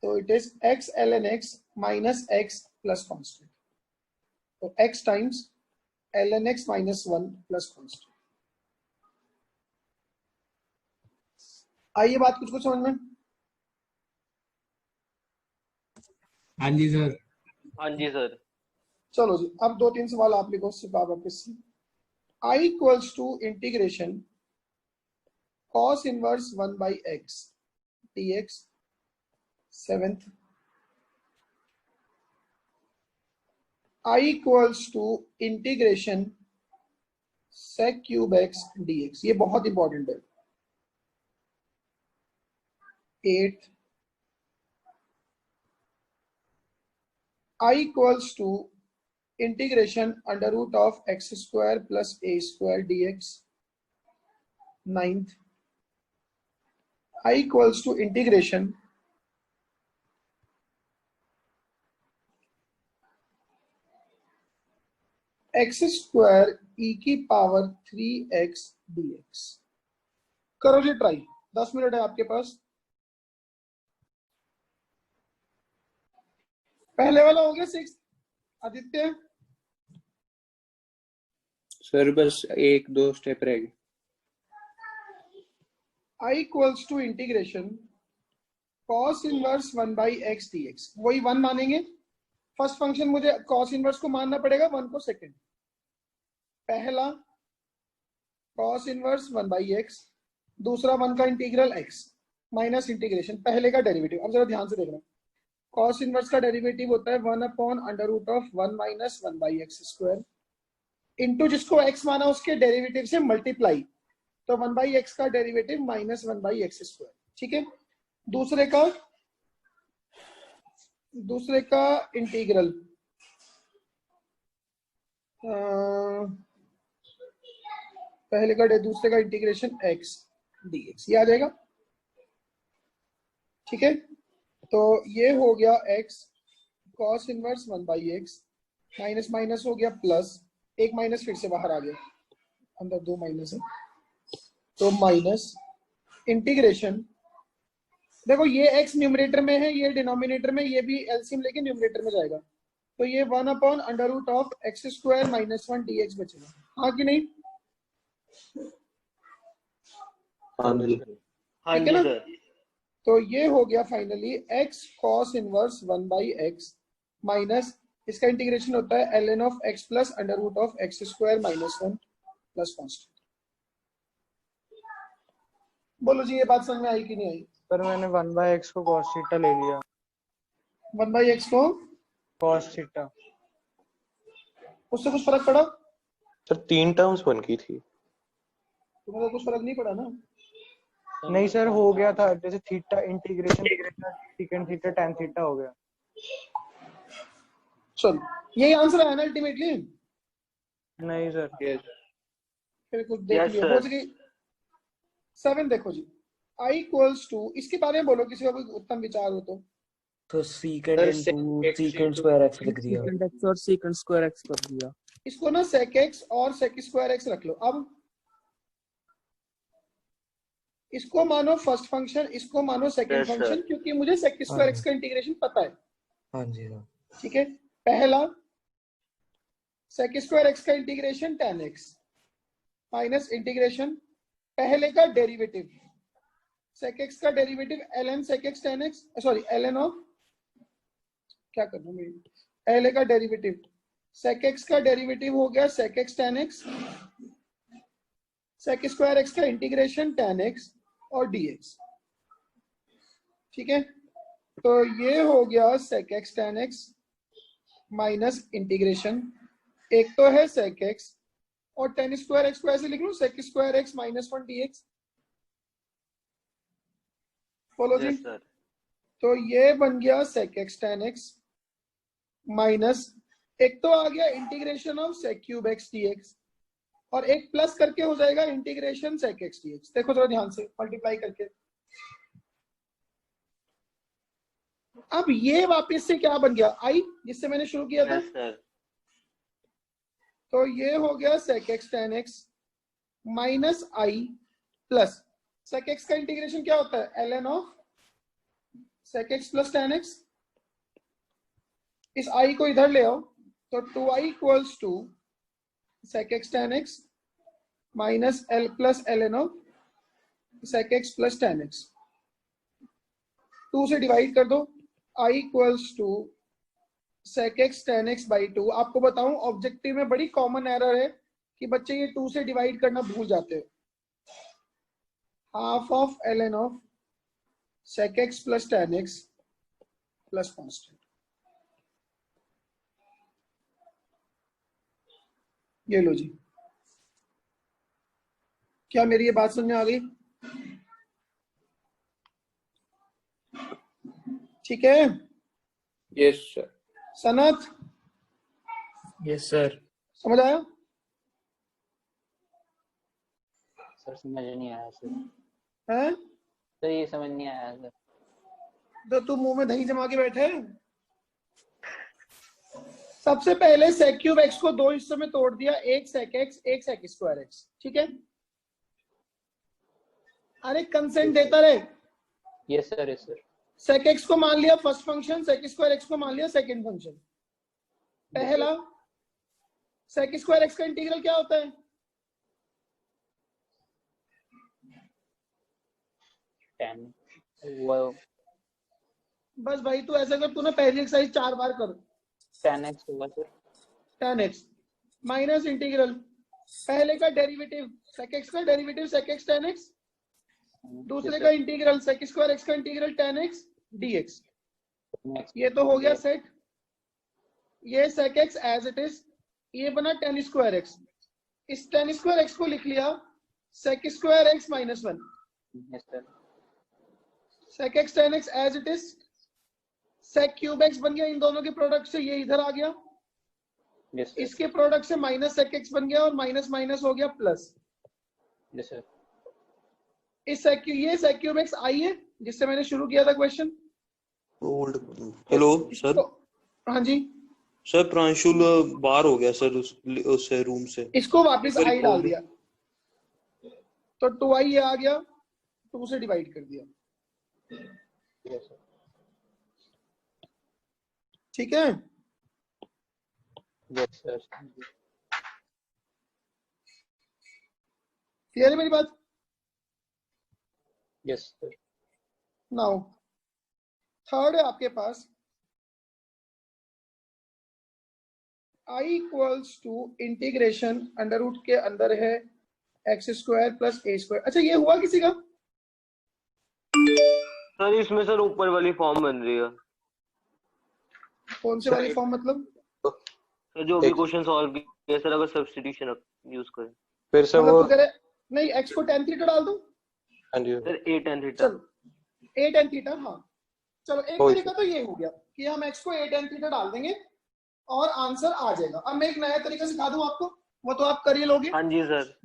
तो it is x ln x minus x plus constant, तो x times ln x minus 1 plus constant. आइए बात कुछ समझ में? हाँ जी सर। हाँ जी सर। चलो जी, अब 2-3 सवाल आप लिखो सिर्फ आप वापस। i equals to integration cos inverse 1 by x dx, 7th i equals to integration sec cube x dx, ये बहुत इंपॉर्टेंट है। 8th i equals to integration under root of x square plus a square dx, 9th I equals to integration x square e की power 3x dx। करो जी try, 10 minute है आपके पास। पहले वाला हो गया 6। आदित्य सर बस 1-2 स्टेप रह गए। I equals to integration cos inverse 1 by x dx। वही 1 मानेंगे। फर्स्ट फंक्शन मुझे cos इनवर्स को मानना पड़ेगा, 1 को सेकंड। पहला cos इनवर्स 1 by x, दूसरा 1 का इंटीग्रल x माइनस इंटीग्रेशन पहले का डेरिवेटिव। अब जरा ध्यान से देखना, cos इनवर्स का डेरिवेटिव होता है 1/√1 minus 1 by x square into जिसको x माना उसके डेरिवेटिव से मल्टीप्लाई, तो 1 by x का derivative minus 1 by x square. ठीक है, दूसरे का इंटीग्रल पहले का दूसरे का इंटीग्रेशन x dx, ये आ जाएगा। ठीक है, तो ये हो गया x cos inverse 1 by x minus minus हो गया प्लस, एक माइनस फिर से बाहर आ गया, अंदर 2 माइनस है, तो माइनस इंटीग्रेशन, देखो ये x न्यूमरेटर में है, ये डिनोमिनेटर में, ये भी एलसीएम लेके न्यूमरेटर में जाएगा, तो ये 1/√x स्क्वायर माइनस 1 dx बचेगा। हाँ कि नहीं? हाँ जी। ठीक है ना? तो ये हो गया finally x cos inverse 1 by x minus इसका इंटीग्रेशन होता है ln of x plus √x square minus 1 plus constant. बोलो जी, ये बात समझ में आई कि नहीं आई? सर मैंने 1 by x को cos थीटा ले लिया। 1 by x को cos थीटा, उससे कुछ फर्क पड़ा? सर 3 टर्म्स बन की थी। तुम्हें तो कुछ फर्क नहीं पड़ा ना? नहीं सर, हो गया था जैसे theta integration second theta tan theta हो गया। चलो, यही आंसर है ना अल्टीमेटली? नहीं सर। फिर कुछ देख लिया हो सके। 7 देखो जी, I इक्वल्स टू, इसके बारे में बोलो किसी का कोई उत्तम विचार हो तो सीकेंड इनटू सीकेंड स्क्वायर x लिख दिया। सेकंड x और सेकंड स्क्वायर x कर दिया। इसको ना sec x और sec स्क्वायर x रख लो। अब इसको मानो फर्स्ट फंक्शन, इसको मानो सेकंड फंक्शन, क्योंकि मुझे sec स्क्वायर x का इंटीग्रेशन पता है। हाँ जी सर। ठीक है, पहला sec स्क्वायर x का integration tan x minus integration पहले का डेरिवेटिव sec x का derivative ln sec x tan x, sorry ln of, क्या करना मैं, पहले का डेरिवेटिव sec x का डेरिवेटिव हो गया sec x tan x, sec square x का इंटीग्रेशन tan x और dx। ठीक है, तो ये हो गया sec x tan x minus integration, एक तो है sec x और tan स्क्वायर x को ऐसे लिख लो sec square x minus 1 dx। बोलो जी। तो ये बन गया sec x tan x minus, एक तो आ गया integration of sec cube x dx, और एक प्लस करके हो जाएगा इंटीग्रेशन sec x dx। देखो जरा ध्यान से, मल्टीप्लाई करके। अब ये वापस से क्या बन गया, i, जिससे मैंने शुरू किया था। तो ये हो गया sec x tan x minus i plus sec x का इंटीग्रेशन क्या होता है, ln of sec x plus tan x। इस i को इधर ले आओ, तो 2i equals to sec x tan x minus l plus ln of sec x plus tan x। 2 से डिवाइड कर दो, i equals to sec x tan x by 2। आपको बताऊं, ऑब्जेक्टिव में बड़ी कॉमन एरर है कि बच्चे ये 2 से डिवाइड करना भूल जाते हैं। Half of ln of sec x plus tan x plus constant. ये लो जी, क्या मेरी ये बात समझ में आ गई? ठीक है, yes sir. Sanat, yes sir. समझ आया? सर समझ नहीं आया सर। हैं? सर ये समझ नहीं आया सर। तो तू मुंह में दही जमा के बैठे है। सबसे पहले सेक क्यूब एक्स को दो हिस्सों में तोड़ दिया, एक सेक एक्स एक सेक स्क्वायर एक्स, ठीक है। अरे कंसेंट देता रहे। Yes sir, yes sir. Sec x को मान लिया first function, sec square x को मान लिया सेकंड फंक्शन। पहला सेक स्क्वायर एक्स का इंटीग्रल क्या होता है? 10 वो बस भाई तू ऐसा कर, तू ना पहली एक्सरसाइज 4 बार कर। 10x होगा सर। 10x माइनस इंटीग्रल पहले का डेरिवेटिव सेक एक्स का डेरिवेटिव सेक एक्स 10x, दूसरे का इंटीग्रल सेक स्क्वायर एक्स का इंटीग्रल 10x dx। ये तो हो गया सेट। ये sec x as it is, ये बना 10 स्क्वायर एक्स। इस 10 स्क्वायर एक्स को लिख लिया sec square x minus 1। Sec x 10x as it is, sec cube x बन गया इन दोनों के प्रोडक्ट से, ये इधर आ गया। इसके प्रोडक्ट से माइनस सेक एक्स बन गया और माइनस माइनस हो गया प्लस। इस ये सेक क्यूब एक्स आई है जिससे मैंने शुरू किया था क्वेश्चन। Hello sir. हाँ जी सर, प्रांशुल बाहर हो गया सर उस रूम से। इसको वापस आई डाल दिया तो 2i ये आ गया, 2 से डिवाइड कर दिया। ठीक है। क्लियर है मेरी बात? Yes sir. नाउ थर्ड है आपके पास i equals to integration under root के अंदर है x square plus a square. अच्छा ये हुआ किसी का? सर इसमें सर ऊपर वाली फॉर्म बन रही है। कौन से वाली फॉर्म मतलब? सर जो भी क्वेश्चन सॉल्व किया सर, अगर सब्स्टिट्यूशन यूज करें फिर से मतलब वो तू कह रहे नहीं x को tan थीटा डाल दूं? हाँ जी सर a tan थीटा। चलो a tan थीटा, हाँ चलो एक तरीका तो ये हो गया कि हम x को a tan थीटा डाल देंगे और आंसर आ जाएगा। अब मैं एक नया तरीका सिखा दूं आपको, वो तो आप कर ही लोगे। हाँ जी सर,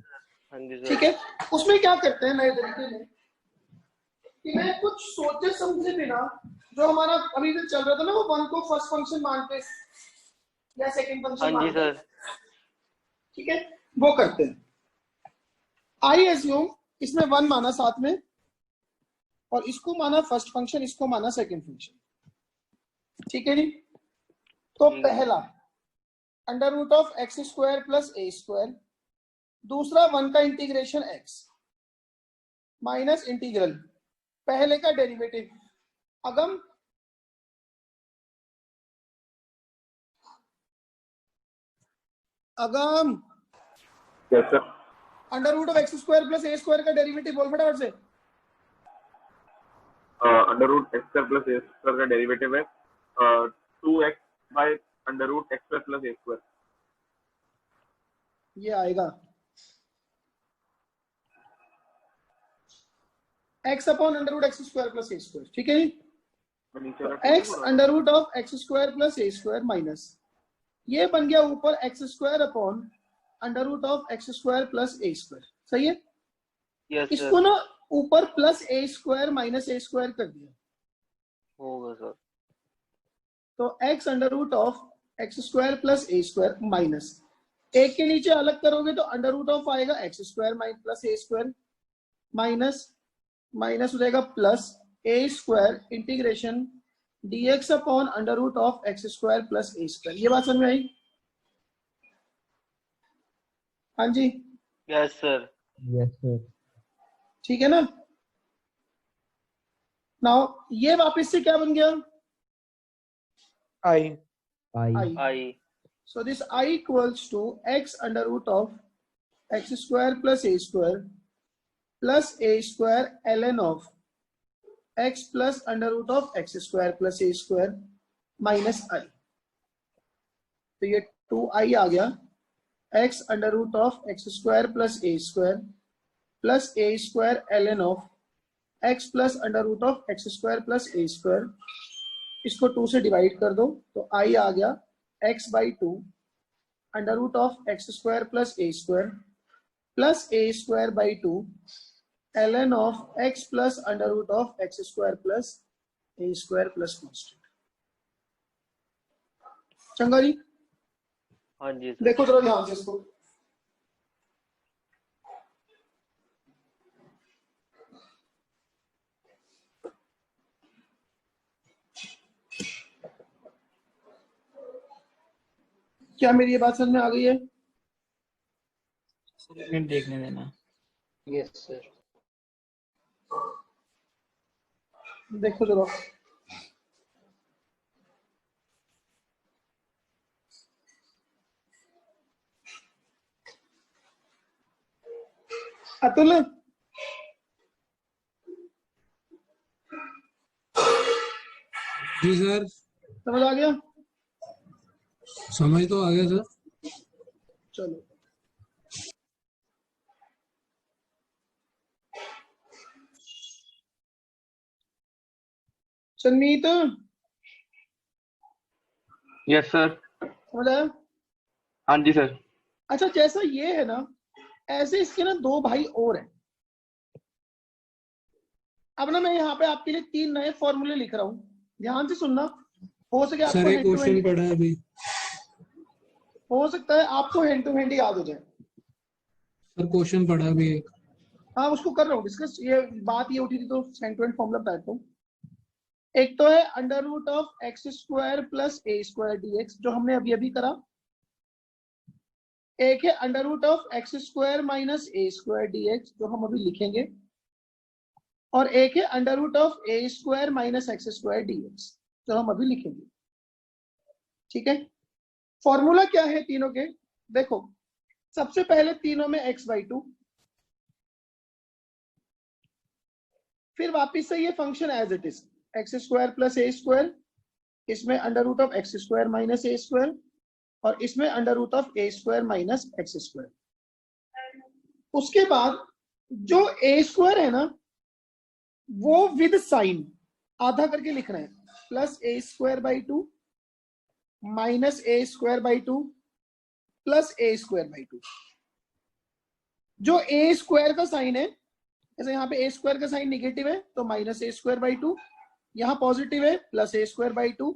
हाँ जी सर। ठीक है, उसमें क्या करते हैं नए तरीके में कि मैं कुछ सोचे समझे बिना, जो हमारा अभी तक चल रहा था ना, वो 1 को फर्स्ट फंक्शन मानते या सेकंड फंक्शन हाँ जी मानते, सर। ठीक है, वो करते हैं। आई एज्यूम इसमें 1 माना साथ में और इसको माना फर्स्ट फंक्शन, इसको माना सेकंड फंक्शन। ठीक है जी। तो पहला under root of x square plus a square, दूसरा 1 का इंटीग्रेशन x माइनस इंटीग्रल पहले का डेरिवेटिव अगम under root of x square plus a square का डेरिवेटिव बोल फटाफट से। Under root x square plus a square का डेरिवेटिव है 2x by under root x square plus a square. ये आएगा x upon under root x square plus a square. ठीक है जी। x under root of x square plus a square minus ये बन गया ऊपर x square upon under root of x square plus a square. सही है। yes, इसको ना ऊपर plus a square minus A square कर दिया होगा सर। तो x under root of x square plus a square minus एक के नीचे अलग करोगे तो अंडर रूट ऑफ आएगा x square minus plus a square minus minus हो जाएगा plus a square integration dx upon under root of x square plus a square. ये बात समझ में आई? हाँ जी। Yes sir. Yes sir. ठीक है ना। नाउ ये वापस से क्या बन गया? I. So this I equals to x under root of x square plus a square ln of x plus under root of x square plus a square minus I। तो ये 2i आ गया x under root of x square plus a square ln of x plus under root of x square plus a square। इसको 2 से divide कर दो तो i आ गया x by 2 under root of x square plus a square plus a square by 2 ln of x plus under root of x square plus a square plus constant. चंगा जी, हाँ जी sir. देखो जरा ध्यान से इसको। क्या मेरी ये बात समझ में आ गई है? देखने देना। Yes sir. देखो जरा, अतुल जी सर, समझ आ गया? समझ तो आ गया सर। चलो, सन्मीत यस सर। समझ आया? हाँ जी सर। अच्छा, जैसा ये है ना, ऐसे इसके ना दो भाई और हैं। अब ना मैं यहाँ पे आपके लिए 3 नए फॉर्मूले लिख रहा हूँ, ध्यान से सुनना। हो सके आपको सर एक हैंड टू क्वेश्चन हैंड, पढ़ा है अभी। हो सकता है आपको हैंड टू हैंड याद हो जाए। सर क्वेश्चन पढ़ा अभी एक। हाँ, उसको कर रहा हूँ डिस्कस। ये बात ये उठी थी तो हैंड टू हैंड फॉर्मूला बता देता हूँ। एक तो है under root of x square plus a square dx, जो हमने अभी अभी करा। एक है under root of x square minus A square dx, जो हम अभी लिखेंगे। और एक है under root of A square minus x square dx, जो हम अभी लिखेंगे। ठीक है, फॉर्मूला क्या है तीनों के? देखो, सबसे पहले तीनों में x बाई 2, फिर वापिस से ये function as it is x square plus a square, इसमें under root of x square minus A square, और इसमें under root of A square minus x square. उसके बाद जो ए स्क्वायर है ना, वो विद साइन आधा करके लिख रहे हैं, plus a square by 2 minus A square by 2 plus a square by 2। जो ए स्क्वायर का साइन है, जैसे यहाँ पे ए स्क्वायर का साइन निगेटिव है तो माइनस ए स्क्वायर बाई 2, यहाँ पॉजिटिव है प्लस ए स्क्वायर बाई 2,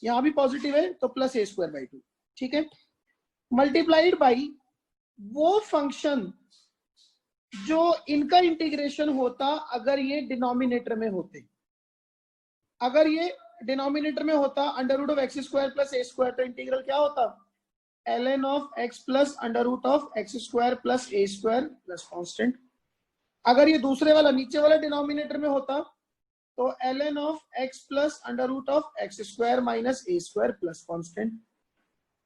यहाँ भी पॉजिटिव है तो प्लस ए स्क्वायर बाई 2। ठीक है, मल्टीप्लाइड बाई वो फंक्शन जो इनका इंटीग्रेशन होता अगर ये डिनोमिनेटर में होते। अगर ये डिनोमिनेटर में होता under root of x square plus a square, तो इंटीग्रल क्या होता? ln of x plus under root of x square plus a square plus constant. अगर ये दूसरे वाला नीचे वाला डिनोमिनेटर में होता तो ln of x plus under root of x square minus A square plus constant.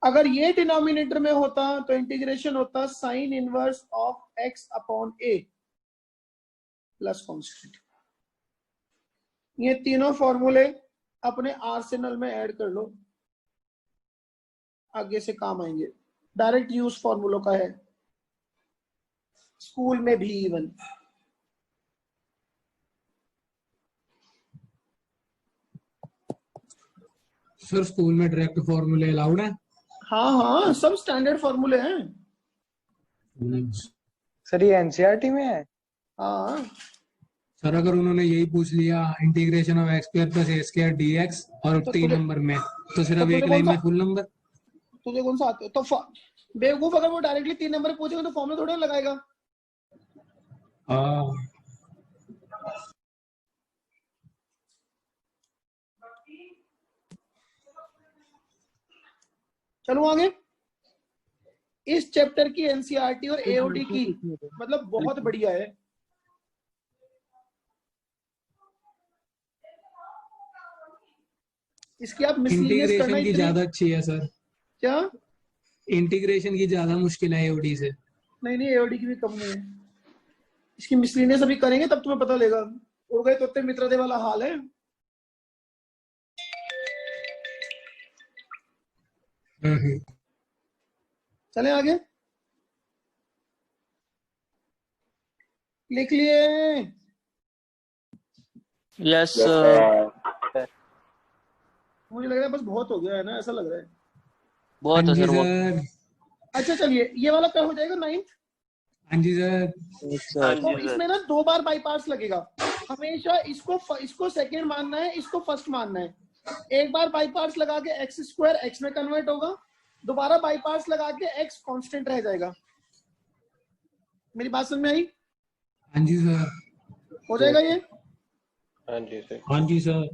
अगर ये डिनोमिनेटर में होता तो इंटीग्रेशन होता sine inverse of x upon a plus constant. ये तीनों फॉर्मूले अपने आर्सेनल में ऐड कर लो, आगे से काम आएंगे। डायरेक्ट यूज फॉर्मूलों का है, स्कूल में भी इवन। सर स्कूल में डायरेक्ट फॉर्मूले अलाउड है? हाँ हाँ, सब स्टैंडर्ड फॉर्मूले हैं। सर ये एनसीईआरटी में है? हाँ सर, अगर उन्होंने यही पूछ लिया integration of x square plus a square dx और तो 3 नंबर में, तो सिर्फ एक लाइन में फुल नंबर। तुझे कौन सा आते हो? तो बेवकूफ, अगर वो डायरेक्टली 3 नंबर पूछेगा तो फॉर्मूला थोड़ा लगाएगा। हाँ चलो आगे। इस चैप्टर की एनसीईआरटी और एओडी की मतलब बहुत बढ़िया है। इसकी आप मिसलीनियस करना इंटीग्रेशन की ज्यादा अच्छी है सर। क्या? इंटीग्रेशन की ज्यादा मुश्किल है एओडी से। नहीं नहीं, एओडी की भी कम नहीं है। इसकी मिसलीनियस अभी करेंगे तब तुम्हें पता लगेगा। उड़ गए तोते मित्र दे वाला हाल है। चले आगे, लिख लिए? यस मुझे लग रहा है बस बहुत हो गया है ना, ऐसा लग रहा है। बहुत है सर, बहुत। अच्छा चलिए, ये वाला क्या हो जाएगा 9th? हाँ जी सर। तो इसमें ना 2 बार बाई पार्ट्स लगेगा। हमेशा इसको सेकंड मानना है, इसको फर्स्ट मानना है। एक बार बाई पार्ट्स लगा के एक्स स्क्वायर एक्स में कन्वर्ट होगा, दोबारा बाई पार्ट्स लगा के एक्स कांस्टेंट रह जाएगा। मेरी बात समझ में आई? हाँ जी सर। हो जाएगा ये? हाँ जी सर। हाँ जी सर।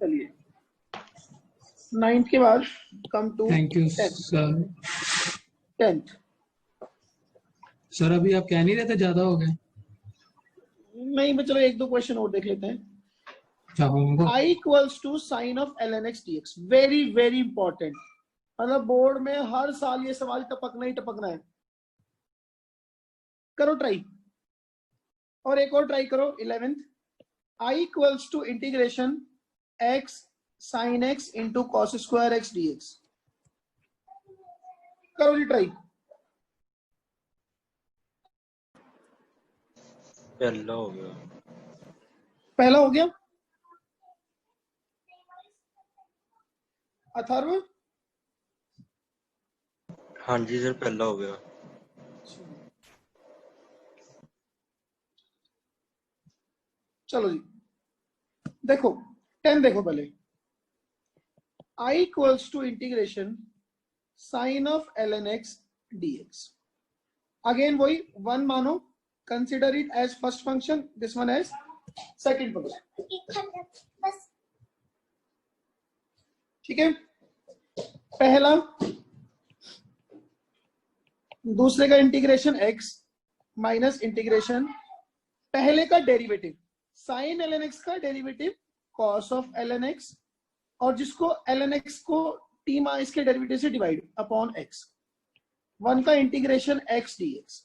चलिए 9th के बाद come to thank you sir. 10th। Sir अभी आप कह नहीं रहे थे ज्यादा हो गए? नहीं, चलो 1-2 क्वेश्चन और देख लेते हैं। I equals to sin of ln x dx। Very very important, मतलब बोर्ड में हर साल ये सवाल टपकना ही टपकना है। करो ट्राई, और एक और ट्राई करो 11th। I equals to integration x sin x into cos square x dx। करो जी ट्राई। पहला हो गया। पहला हो गया। अथर्व? हाँ जी सर, पहला हो गया। चलो जी देखो 10 देखो पहले। I equals to इंटीग्रेशन sin of ln x dx। Again वही 1 मानो, consider it as first function, this one as second function. ठीक है, पहला दूसरे का इंटीग्रेशन x माइनस इंटीग्रेशन पहले का डेरिवेटिव साइन ln x का derivative cos of ln x, और जिसको ln x को t माइनस के डेरिवेटिव से डिवाइड अपॉन x। 1 का integration x dx,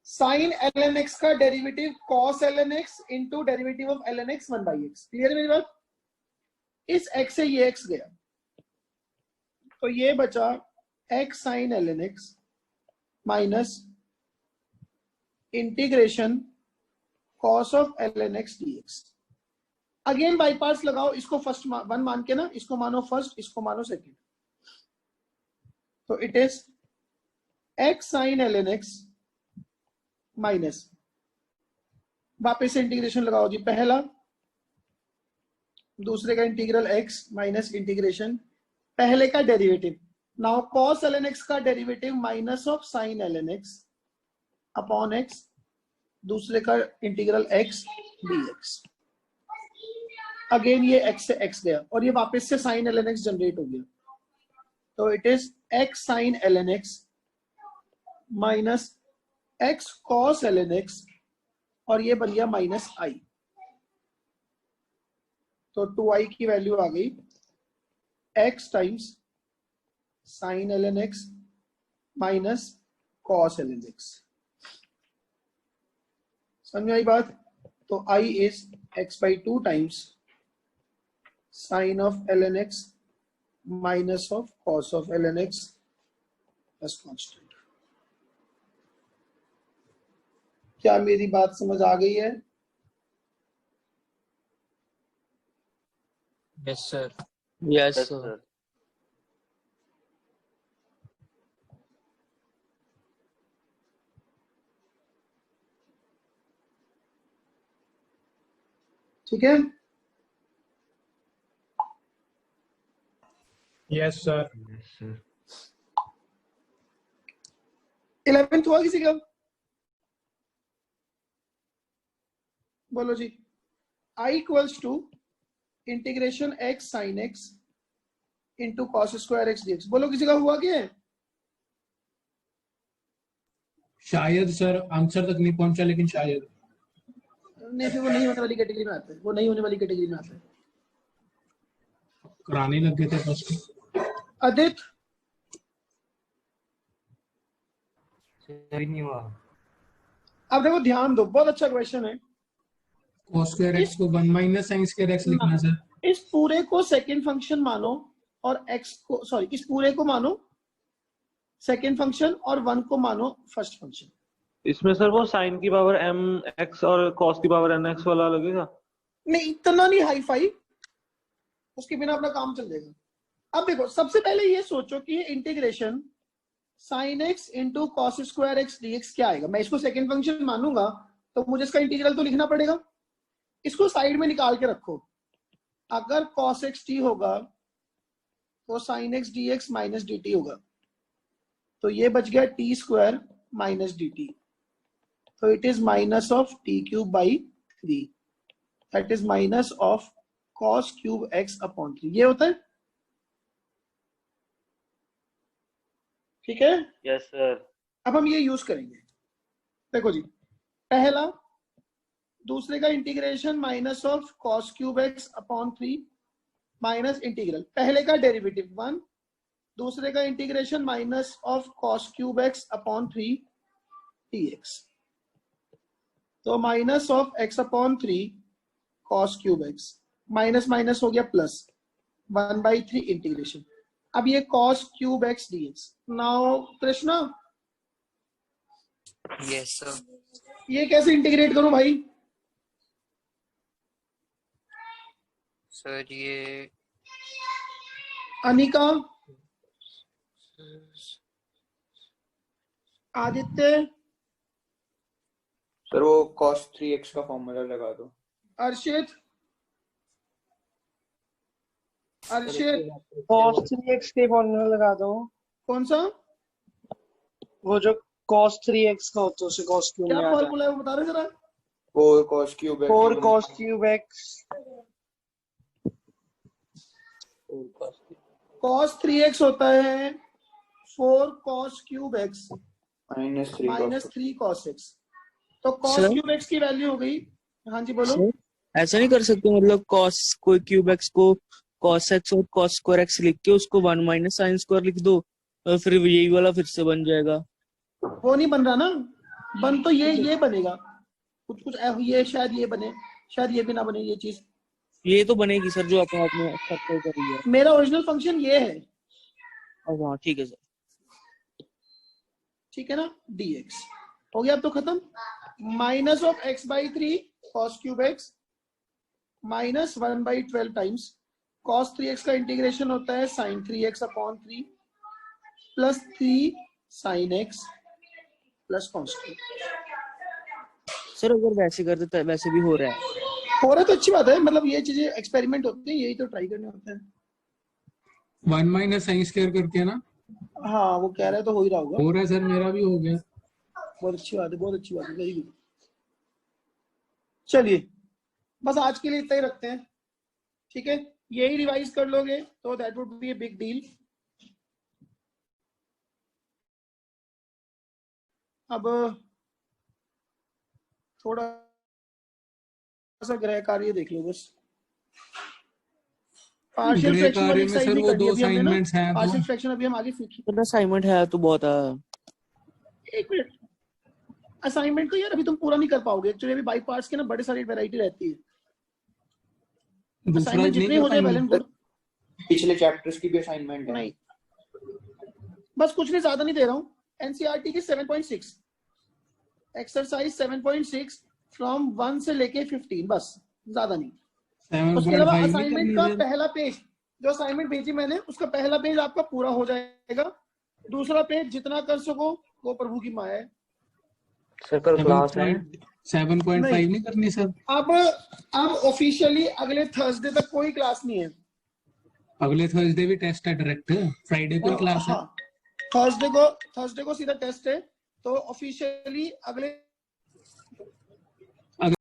sine ln x का derivative cos ln x into derivative of ln x 1/x। Clear है मेरी बात? इस x से ये x गया, तो ये बचा x sine ln x minus integration cos of ln x dx। Again by parts लगाओ, इसको फर्स्ट 1 मान के ना, इसको मानो फर्स्ट, इसको मानो सेकंड। तो it is x sine ln x minus, वापस से इंटीग्रेशन लगाओ जी, पहला दूसरे का इंटीग्रल x माइनस इंटीग्रेशन पहले का derivative, now cos ln x का derivative minus of sine ln x upon x, दूसरे का इंटीग्रल x dx। अगेन ये x से x गया, और ये वापस से साइन ln x जनरेट हो गया, तो it is x sine ln x minus x cos ln x, और ये बन गया माइनस i। तो 2i की वैल्यू आ गई x times sine ln x minus cos ln x। समझ में आई बात? तो i is x/2 times sine of ln x minus of cos of ln x plus constant. क्या मेरी बात समझ आ गई है? Yes sir. Yes sir. ठीक है, यस सर। 11th हुआ किसी का? बोलो जी। I equals to integration x साइन x into cos square x dx। बोलो किसी का हुआ क्या है? शायद सर आंसर तक नहीं पहुंचा, लेकिन शायद नहीं, फिर वो नहीं होने वाली कैटेगरी में आता है, वो नहीं होने वाली कैटेगरी में आता है। कराने लग गए थे फर्स्ट। आदित्य नहीं हुआ। अब देखो ध्यान दो, बहुत अच्छा क्वेश्चन है। cos स्क्वायर x को 1 माइनस sin स्क्वायर x लिखना सर। इस पूरे को सेकंड फंक्शन मानो, और x को सॉरी इस पूरे को मानो सेकंड फंक्शन, और 1 को मानो फर्स्ट फंक्शन। इसमें सर वो साइन की पावर mx और कॉस की पावर nx वाला लगेगा? नहीं, इतना नहीं हाई फाई, उसके बिना अपना काम चल जाएगा। अब देखो सबसे पहले ये सोचो कि ये integration sine x into cos square x dx क्या आएगा? मैं इसको सेकंड फंक्शन मानूंगा तो मुझे इसका इंटीग्रल तो लिखना पड़ेगा। इसको साइड में निकाल के रखो। अगर cos x t होगा तो sine x dx minus dt होगा, तो ये बच गया t स्क्वायर माइनस dt, तो it is minus of t cube by 3, that is minus of cos cube x upon 3। ये होता है, ठीक है? Yes sir. अब हम ये यूज करेंगे। देखो जी, पहला दूसरे का integration minus of cos cube x upon 3 minus integral, पहले का डेरिवेटिव 1, दूसरे का integration minus of cos cube x upon 3 dx, तो minus of x upon 3 cos cube x, minus minus हो गया प्लस 1/3 इंटीग्रेशन। अब ये cos cube x dx। Now Krishna, yes sir. ये कैसे इंटीग्रेट करूं भाई? सर ये अनिका, आदित्य, सर वो cos 3x का फॉर्मूला लगा दो। अर्शित, अर्शित cos 3x के फॉर्मूला लगा दो। कौन सा? वो जो cos 3x का होता है उसे cos क्यूब क्या में आ जाए। फॉर्मूला है वो बता रहे जरा। 4 cos cube x 4 cos cube x cos 3x होता है 4 cos cube x minus minus 3 cos x, तो cos सर? क्यूब x की वैल्यू हो गई। हाँ जी बोलो। सर, ऐसा नहीं कर सकते मतलब cos कोई क्यूब x को cos x और cos स्क्वायर x लिख के उसको 1 माइनस साइन स्क्वायर लिख दो और फिर यही वाला फिर से बन जाएगा। वो नहीं बन रहा ना, बन तो ये बनेगा कुछ कुछ, ये शायद ये बने, शायद ये भी ना बने ये चीज। ये तो बनेगी सर जो आपने एक्सेप्ट कर रही है। मेरा ओरिजिनल फंक्शन ये है। हाँ ठीक है सर। ठीक है ना, dx हो गया अब तो खत्म। Minus of x/3 cos cube x minus 1/12 times cos 3x का इंटीग्रेशन होता है sin 3x upon 3 plus 3 sin x plus constant. Sir अगर वैसे कर देता है वैसे भी हो रहा है। हो रहा है तो अच्छी बात है, मतलब ये चीजें एक्सपेरिमेंट होते हैं, यही तो ट्राई करने होते हैं। 1 माइनस साइन स्क्वायर करके ना। हाँ वो कह रहा है तो हो ही रहा होगा। हो रहा है सर, मेरा भी हो गया। बहुत अच्छी बात है, बहुत अच्छी बात है, वेरी गुड। चलिए बस आज के लिए इतना ही रखते हैं, ठीक है? यही रिवाइज कर लोगे तो that would be a big deal. अब थोड़ा सा गृह कार्य देख लो बस। पार्शियल गृह फ्रैक्शन वाली कार्य में एक्सरसाइज सर नहीं वो करनी दो अभी हमने ना। असाइनमेंट्स हैं पार्शियल तो फ्रैक्शन अभी हम आगे सीखेंगे। तो असाइनमेंट है तो बहुत है। एक मिनट, असाइनमेंट को यार अभी तुम पूरा नहीं कर पाओगे एक्चुअली, अभी बाई पार्ट्स के ना बड़े सारी वैरायटी रहती है। दूसरा असाइनमेंट नहीं जितने हो जाए वेल एंड गुड। पिछले चैप्टर्स की भी असाइनमेंट है। नहीं बस कुछ नहीं, ज्यादा नहीं दे रहा हूँ। एनसीईआरटी की 7.6 एक्सरसाइज 7.6 फ्रॉम 1 से लेके 15, बस ज्यादा नहीं। उसके अलावा 7.5 नहीं असाइनमेंट करनी का है। पहला पेज, जो असाइनमेंट भेजी मैंने उसका पहला पेज आपका पूरा हो जाएगा। दूसरा पेज जितना कर सको वो प्रभु की माया है। सर कल क्लास है। 7.5 नहीं करनी सर। अब ऑफिशियली अगले थर्सडे तक कोई क्लास नहीं है। अगले थर्सडे भी टेस्ट है डायरेक्ट, फ्राइडे को ही क्लास है। हाँ थर्सडे को सीधा टेस्ट है, तो ऑफिशियली अगले